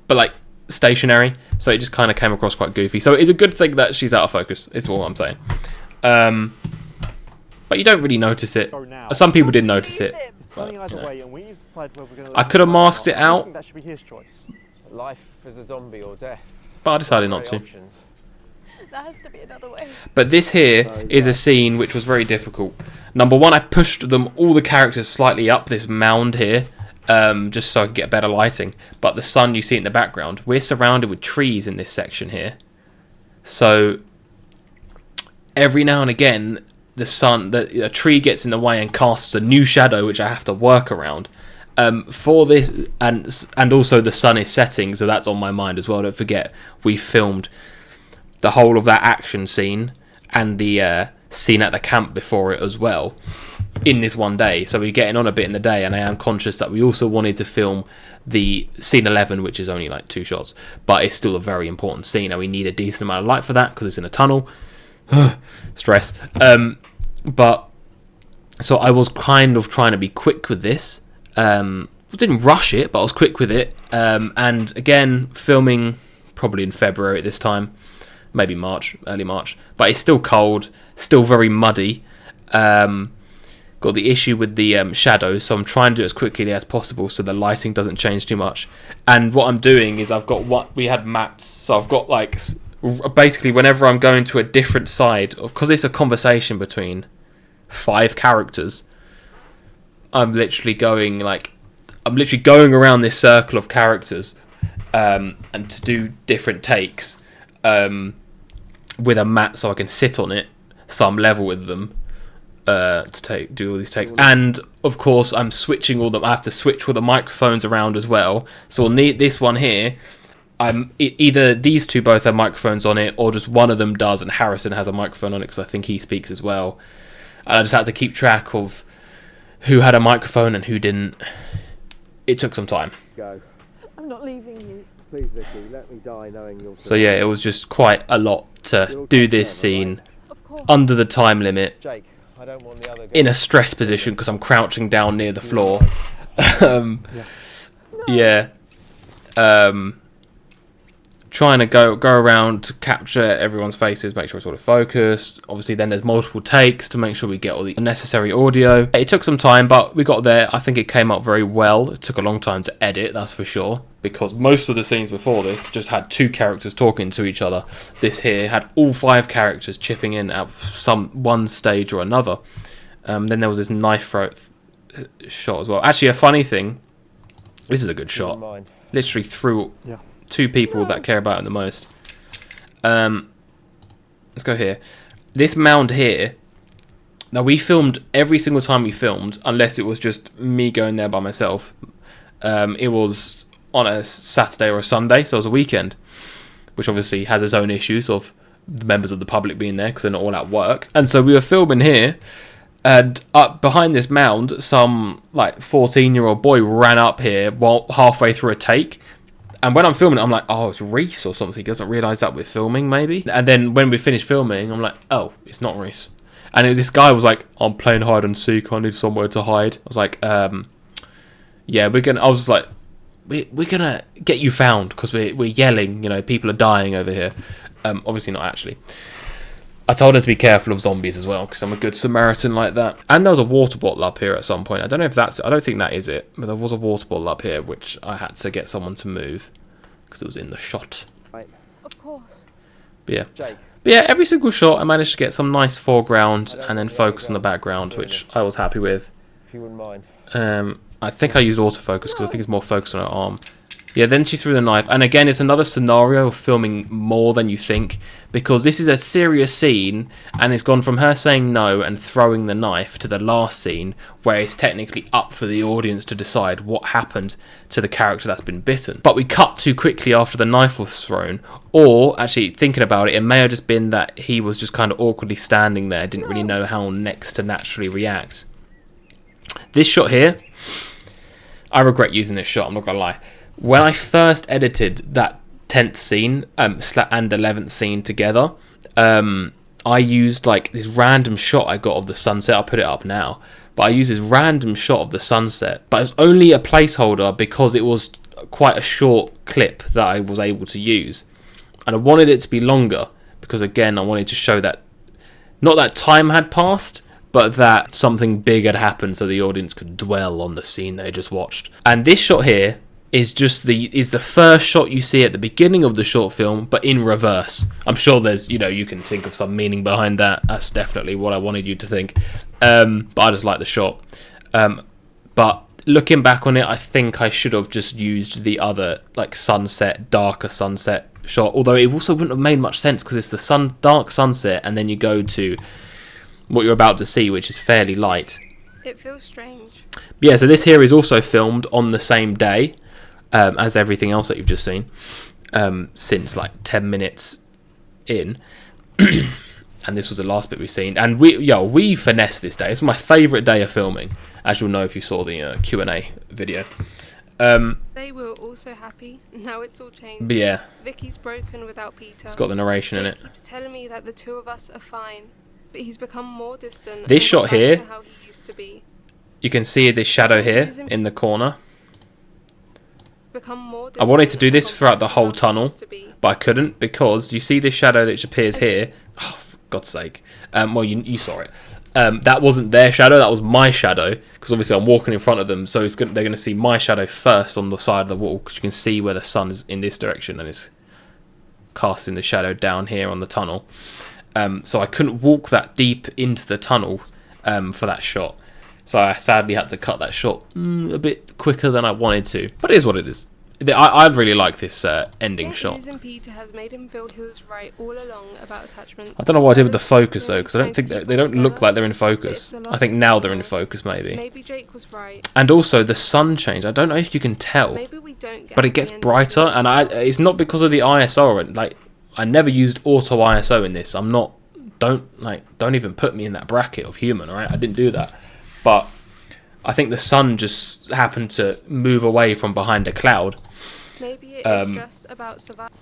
but like stationary, so it just kind of came across quite goofy. So it is a good thing that she's out of focus, is all I'm saying. But you don't really notice it. Some people did notice it. But, you know. I could have masked it out, That should be his choice. Life as a zombie or death. but I decided not to. There has to be another way. But this here is a scene which was very difficult. Number one, I pushed all the characters slightly up this mound here, just so I could get better lighting. But the sun you see in the background, we're surrounded with trees in this section here. So every now and again, a tree gets in the way and casts a new shadow, which I have to work around. For this, and also the sun is setting, so that's on my mind as well. Don't forget, we filmed the whole of that action scene and the scene at the camp before it as well in this one day, so we're getting on a bit in the day, and I am conscious that we also wanted to film the scene 11, which is only like 2 shots, but it's still a very important scene and we need a decent amount of light for that because it's in a tunnel. Stress. But so I was kind of trying to be quick with this. I didn't rush it, but I was quick with it. And again, filming probably in February at this time, maybe March, early March, but it's still cold, still very muddy. Got the issue with the shadows, so I'm trying to do it as quickly as possible so the lighting doesn't change too much. And what I'm doing is I've got what we had maps, so I've got like basically whenever I'm going to a different side, because it's a conversation between 5 characters, I'm literally going around this circle of characters, and to do different takes with a mat so I can sit on it so I'm level with them to do all these takes. And of course I'm switching I have to switch all the microphones around as well, so we'll need this one here. Either these two both have microphones on it, or just one of them does and Harrison has a microphone on it because I think he speaks as well. And I just had to keep track of who had a microphone and who didn't. It took some time. Go. I'm not leaving you. Please, Vicky, let me die knowing you'll. So yeah, it was just quite a lot to do this scene Of course. under the time limit Jake, I don't want the other in a stress position because I'm crouching down near the floor. Yeah. Trying to go around to capture everyone's faces, make sure it's all focused. Obviously then there's multiple takes to make sure we get all the necessary audio. It took some time, but we got there. I think it came out very well. It took a long time to edit, that's for sure, because most of the scenes before this just had 2 characters talking to each other. This here had all 5 characters chipping in at one stage or another. Then there was this knife throat shot as well. Actually, a funny thing, this is a good shot. Literally through 2 people that care about it the most. Let's go here. This mound here. Now we filmed every single time we filmed, unless it was just me going there by myself. It was on a Saturday or a Sunday, so it was a weekend, which obviously has its own issues of the members of the public being there because they're not all at work. And so we were filming here, and up behind this mound, some like 14-year-old boy ran up here while halfway through a take. And when I'm filming it, I'm like, oh, it's Reese or something. He doesn't realise that we're filming, maybe. And then when we finished filming, I'm like, oh, it's not Reese. And this guy was like, I'm playing hide and seek. I need somewhere to hide. I was like, yeah, we're gonna. I was like, we're gonna get you found because we're yelling. You know, people are dying over here. Obviously not actually. I told her to be careful of zombies as well because I'm a good Samaritan like that. And there was a water bottle up here at some point. I don't know if that's. I don't think that is it. But there was a water bottle up here which I had to get someone to move because it was in the shot. Of course. But yeah. But yeah, every single shot I managed to get some nice foreground and then focus on the background, which I was happy with. If you wouldn't mind. I think I used autofocus because I think it's more focused on her arm. Yeah, then she threw the knife. And again, it's another scenario of filming more than you think, because this is a serious scene and it's gone from her saying no and throwing the knife to the last scene where it's technically up for the audience to decide what happened to the character that's been bitten. But we cut too quickly after the knife was thrown, or actually thinking about it, it may have just been that he was just kind of awkwardly standing there, didn't really know how next to naturally react. This shot here, I regret using this shot, I'm not going to lie. When I first edited that 10th scene and 11th scene together, I used like this random shot I got of the sunset. I'll put it up now. But I used this random shot of the sunset. But it was only a placeholder because it was quite a short clip that I was able to use. And I wanted it to be longer because, again, I wanted to show that not that time had passed, but that something big had happened so the audience could dwell on the scene they just watched. And this shot here is just the first shot you see at the beginning of the short film, but in reverse. I'm sure there's, you can think of some meaning behind that. That's definitely what I wanted you to think. But I just like the shot. But looking back on it, I think I should have just used the other, like, darker sunset shot. Although it also wouldn't have made much sense because it's the dark sunset, and then you go to what you're about to see, which is fairly light. It feels strange. Yeah, so this here is also filmed on the same day as everything else that you've just seen, since like 10 minutes in. And this was the last bit we've seen. And we finessed this day. It's my favourite day of filming, as you'll know if you saw the Q&A video. They were also happy. Now it's all changed. But yeah, Vicky's broken without Peter. it's got the narration in it. Jake keeps telling me that the two of us are fine, but he's become more distant. This and shot got back here, to how he used to be. You can see this shadow here in the corner. Become more I wanted to do this distant throughout the and whole how he tunnel, used to be. but I couldn't because you see this shadow that appears here. Oh, God's sake. Well, you saw it. That wasn't their shadow, that was my shadow, because obviously I'm walking in front of them, so they're going to see my shadow first on the side of the wall, because you can see where the sun is in this direction, and it's casting the shadow down here on the tunnel. So I couldn't walk that deep into the tunnel for that shot. So I sadly had to cut that shot a bit quicker than I wanted to. But it is what it is. I really like this ending shot. Losing Peter has made him feel he was right all along about attachments. I don't know what I did with the focus though, because I don't think they don't look like they're in focus. I think now they're in focus maybe. Maybe Jake was right. And also the sun change. I don't know if you can tell, Maybe we don't get but it gets brighter, and it's not because of the ISO. Like, I never used auto ISO in this. Don't even put me in that bracket of human. All right, I didn't do that. But I think the sun just happened to move away from behind a cloud. Maybe it is just about survival.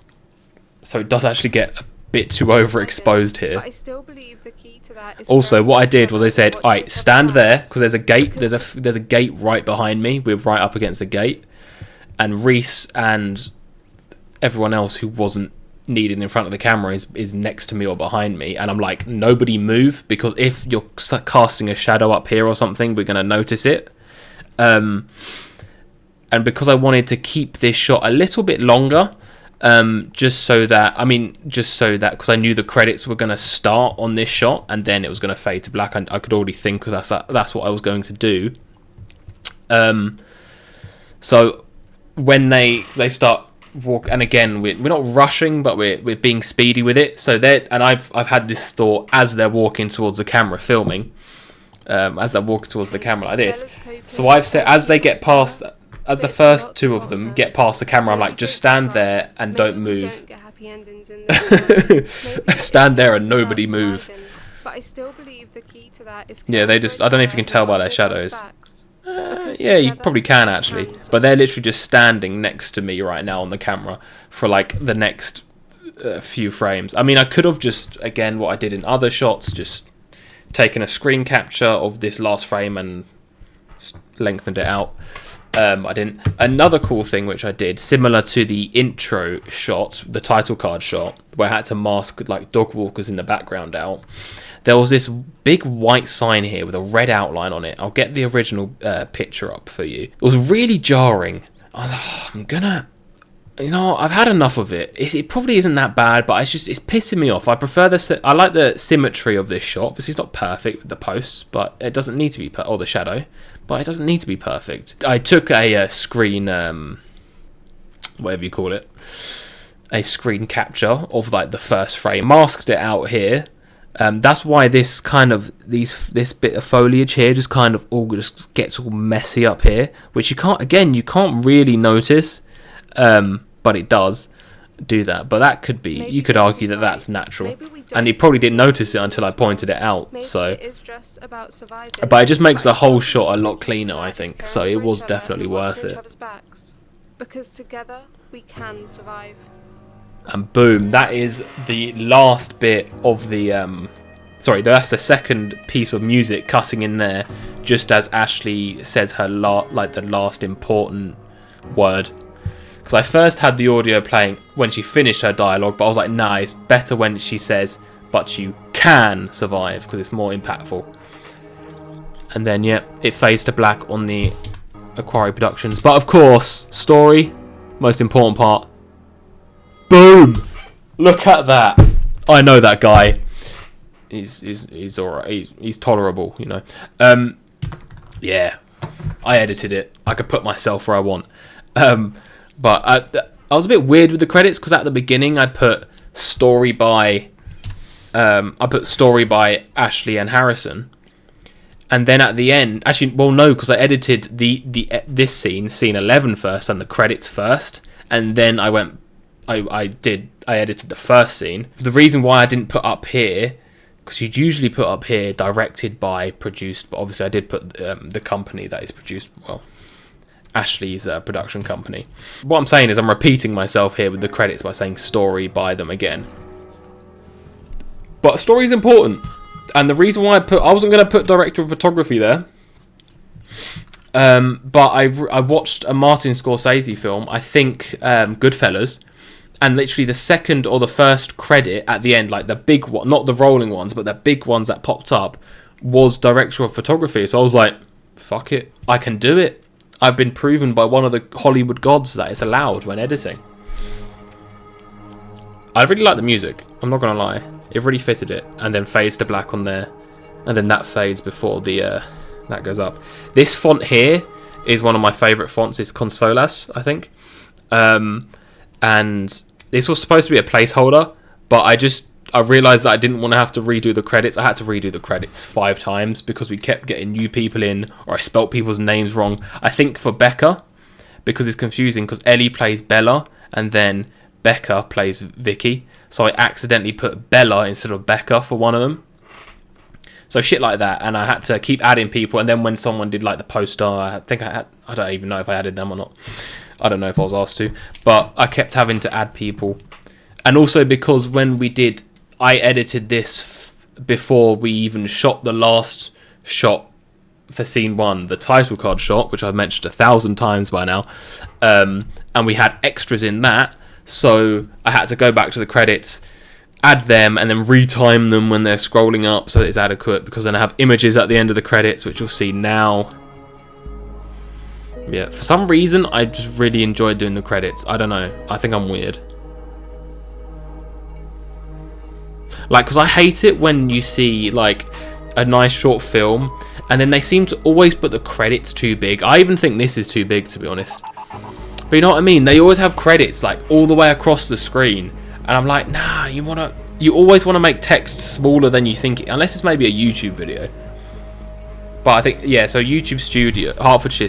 So it does actually get a bit too overexposed here. But I still believe the key to that is Also, what I did was I said, all right, stand there, because there's a gate. There's a gate right behind me. We're right up against the gate, and Reese and everyone else who wasn't needed in front of the camera is next to me or behind me, and I'm like, nobody move, because if you're casting a shadow up here or something, we're gonna notice it. And because I wanted to keep this shot a little bit longer, just so that because I knew the credits were going to start on this shot and then it was going to fade to black, I could already think that's what I was going to do. So when they start walk, and again we're not rushing, but we're being speedy with it. So I've had this thought as they're walking towards the camera filming, as they're walking towards the camera like this. So I've said as they get past. As the first two of them get past the camera, I'm like, just stand there and don't move. Stand there and nobody move. But I still believe the key to that is I don't know if you can tell by their shadows. Yeah, you probably can actually. But they're literally just standing next to me right now on the camera for like the next few frames. I mean, I could have just, again, what I did in other shots, just taken a screen capture of this last frame and lengthened it out. I didn't. Another cool thing which I did, similar to the intro shot, the title card shot, where I had to mask like dog walkers in the background out, there was this big white sign here with a red outline on it. I'll get the original picture up for you. It was really jarring. I was like, I've had enough of it. It probably isn't that bad, but it's pissing me off. I like the symmetry of this shot. Obviously, it's not perfect with the posts, but it doesn't need to be or the shadow, but it doesn't need to be perfect. I took a screen, whatever you call it, a screen capture of like the first frame, masked it out here. That's why this bit of foliage here just kind of all just gets all messy up here, which you can't really notice. But it does do that. But that could be, you could argue that that's natural, and you probably didn't notice it until I pointed it out. So, but it just makes the whole shot a lot cleaner, I think. So it was definitely worth it. Because together we can survive. And boom, that is the last bit of the that's the second piece of music cutting in there, just as Ashley says her the last important word. Because I first had the audio playing when she finished her dialogue, but I was like, nah, it's better when she says, but you can survive, because it's more impactful. And then, it fades to black on the Aquari Productions. But of course, story, most important part. Boom! Look at that. I know that guy. He's alright. He's tolerable, you know. Yeah, I edited it. I could put myself where I want. But I was a bit weird with the credits, because at the beginning I put story by Ashley and Harrison, and then at the end, because I edited this scene 11 first, and the credits first, and then I edited the first scene. The reason why I didn't put up here, because you'd usually put up here directed by, produced, but obviously I did put the company that is produced, Ashley's production company. What I'm saying is I'm repeating myself here with the credits by saying story by them again. But story is important, and the reason why I wasn't going to put director of photography there, but I watched a Martin Scorsese film, I think Goodfellas, and literally the second or the first credit at the end, like the big one, not the rolling ones, but the big ones that popped up, was director of photography. So I was like, fuck it, I can do it. I've been proven by one of the Hollywood gods that it's allowed when editing. I really like the music, I'm not gonna lie. It really fitted it, and then fades to black on there, and then that fades before the that goes up. This font here is one of my favourite fonts. It's Consolas, I think, and this was supposed to be a placeholder, but I realised that I didn't want to have to redo the credits. I had to redo the credits 5 times because we kept getting new people in, or I spelt people's names wrong. I think for Becca, because it's confusing, because Ellie plays Bella and then Becca plays Vicky, so I accidentally put Bella instead of Becca for one of them. So shit like that, and I had to keep adding people, and then when someone did like the poster, I don't even know if I added them or not. I don't know if I was asked to, but I kept having to add people. And also because when we did, I edited this before we even shot the last shot for scene 1, the title card shot, which I've mentioned 1,000 times by now, and we had extras in that, so I had to go back to the credits, add them, and then retime them when they're scrolling up so that it's adequate, because then I have images at the end of the credits, which you'll see now. Yeah, for some reason I just really enjoyed doing the credits. I don't know, I think I'm weird. Like, because I hate it when you see like a nice short film and then they seem to always put the credits too big. I even think this is too big, to be honest. But you know what I mean, they always have credits like all the way across the screen. And I'm like, nah, you always want to make text smaller than you think, unless it's maybe a YouTube video. But I think, yeah, so YouTube Studio, Hertfordshire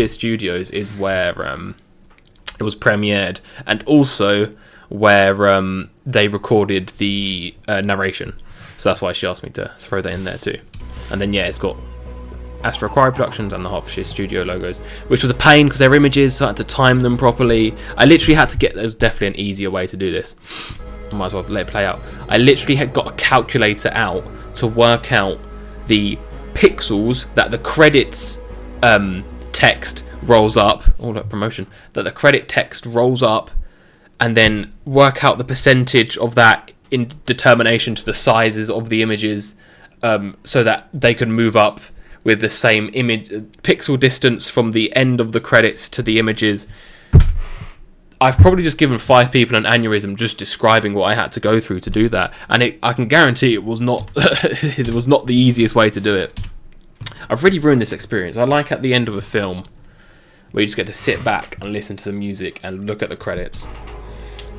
Studios is where it was premiered, and also where they recorded the narration. So that's why she asked me to throw that in there too. And then, yeah, it's got Astro Quarry Productions and the Hertfordshire Studio logos, which was a pain because they're images, so I had to time them properly. I literally had to get, there's definitely an easier way to do this. I might as well let it play out. I literally had got a calculator out to work out the pixels that the credits text rolls up, all that promotion, that the credit text rolls up, and then work out the percentage of that in determination to the sizes of the images, so that they could move up with the same image pixel distance from the end of the credits to the images. I've probably just given 5 people an aneurysm just describing what I had to go through to do that, and I can guarantee it was not it was not the easiest way to do it. I've really ruined this experience. I like at the end of a film where you just get to sit back and listen to the music and look at the credits,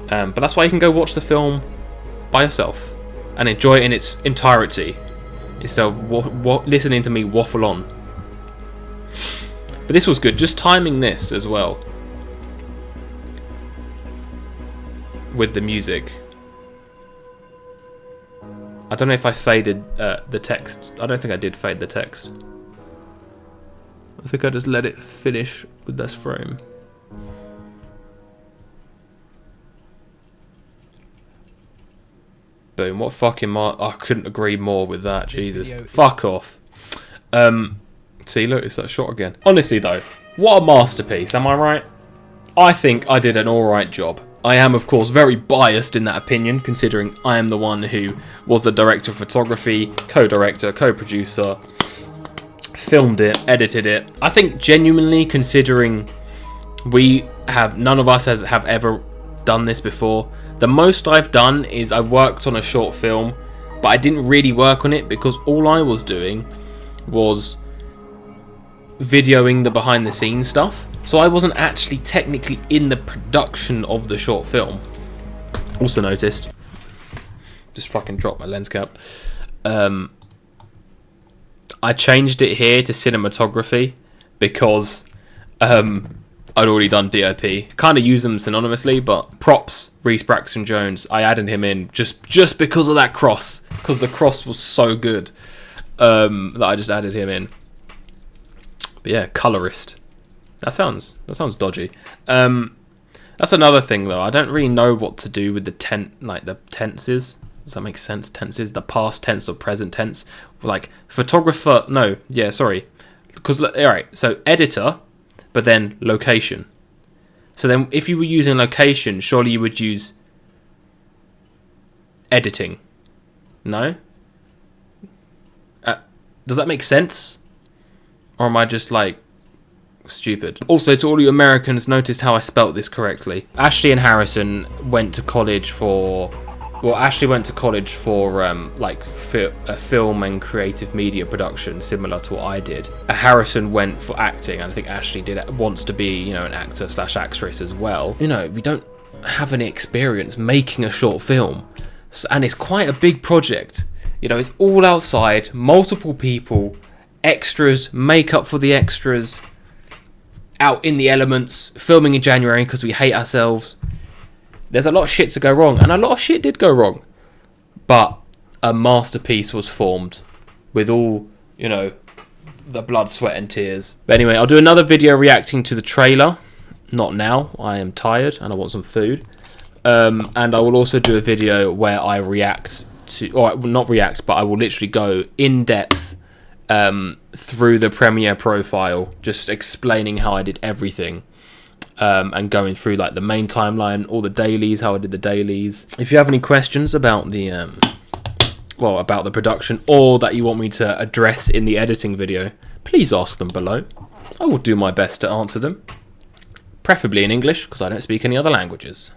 but that's why you can go watch the film by yourself and enjoy it in its entirety instead of listening to me waffle on. But this was good, just timing this as well with the music. I don't know if I faded the text. I don't think I did fade the text. I think I just let it finish with this frame. Boom, what fucking I couldn't agree more with that, Jesus. Fuck off. See, look, it's that shot again. Honestly though, what a masterpiece, am I right? I think I did an alright job. I am, of course, very biased in that opinion, considering I am the one who was the director of photography, co-director, co-producer, filmed it, edited it. I think genuinely, considering none of us have ever done this before, the most I've done is I worked on a short film, but I didn't really work on it because all I was doing was videoing the behind the scenes stuff. So I wasn't actually technically in the production of the short film. Also noticed, just fucking dropped my lens cap. I changed it here to cinematography because I'd already done DOP. Kind of use them synonymously, but props, Reese Braxton Jones, I added him in just because of that cross, because the cross was so good that I just added him in. But yeah, colorist. That sounds dodgy. That's another thing though. I don't really know what to do with the tenses. Does that make sense? Tenses, the past tense or present tense. Like photographer. No, yeah, sorry. Because all right. So editor, but then location. So then if you were using location, surely you would use editing. No? Does that make sense? Or am I just like stupid? Also, to all you Americans, noticed how I spelt this correctly. Ashley and Harrison went to college for... Well, Ashley went to college for like a film and creative media production, similar to what I did. Harrison went for acting, and I think Ashley wants to be, you know, an actor / actress as well. You know, we don't have any experience making a short film, and it's quite a big project. You know, it's all outside, multiple people, extras, makeup for the extras, out in the elements, filming in January because we hate ourselves. There's a lot of shit to go wrong, and a lot of shit did go wrong. But a masterpiece was formed with all, you know, the blood, sweat and tears. But anyway, I'll do another video reacting to the trailer. Not now, I am tired and I want some food. And I will also do a video where I react to, or not react, but I will literally go in depth through the Premiere profile, just explaining how I did everything. And going through like the main timeline, all the dailies, how I did the dailies. If you have any questions about the about the production, or that you want me to address in the editing video, please ask them below. I will do my best to answer them, preferably in English because I don't speak any other languages.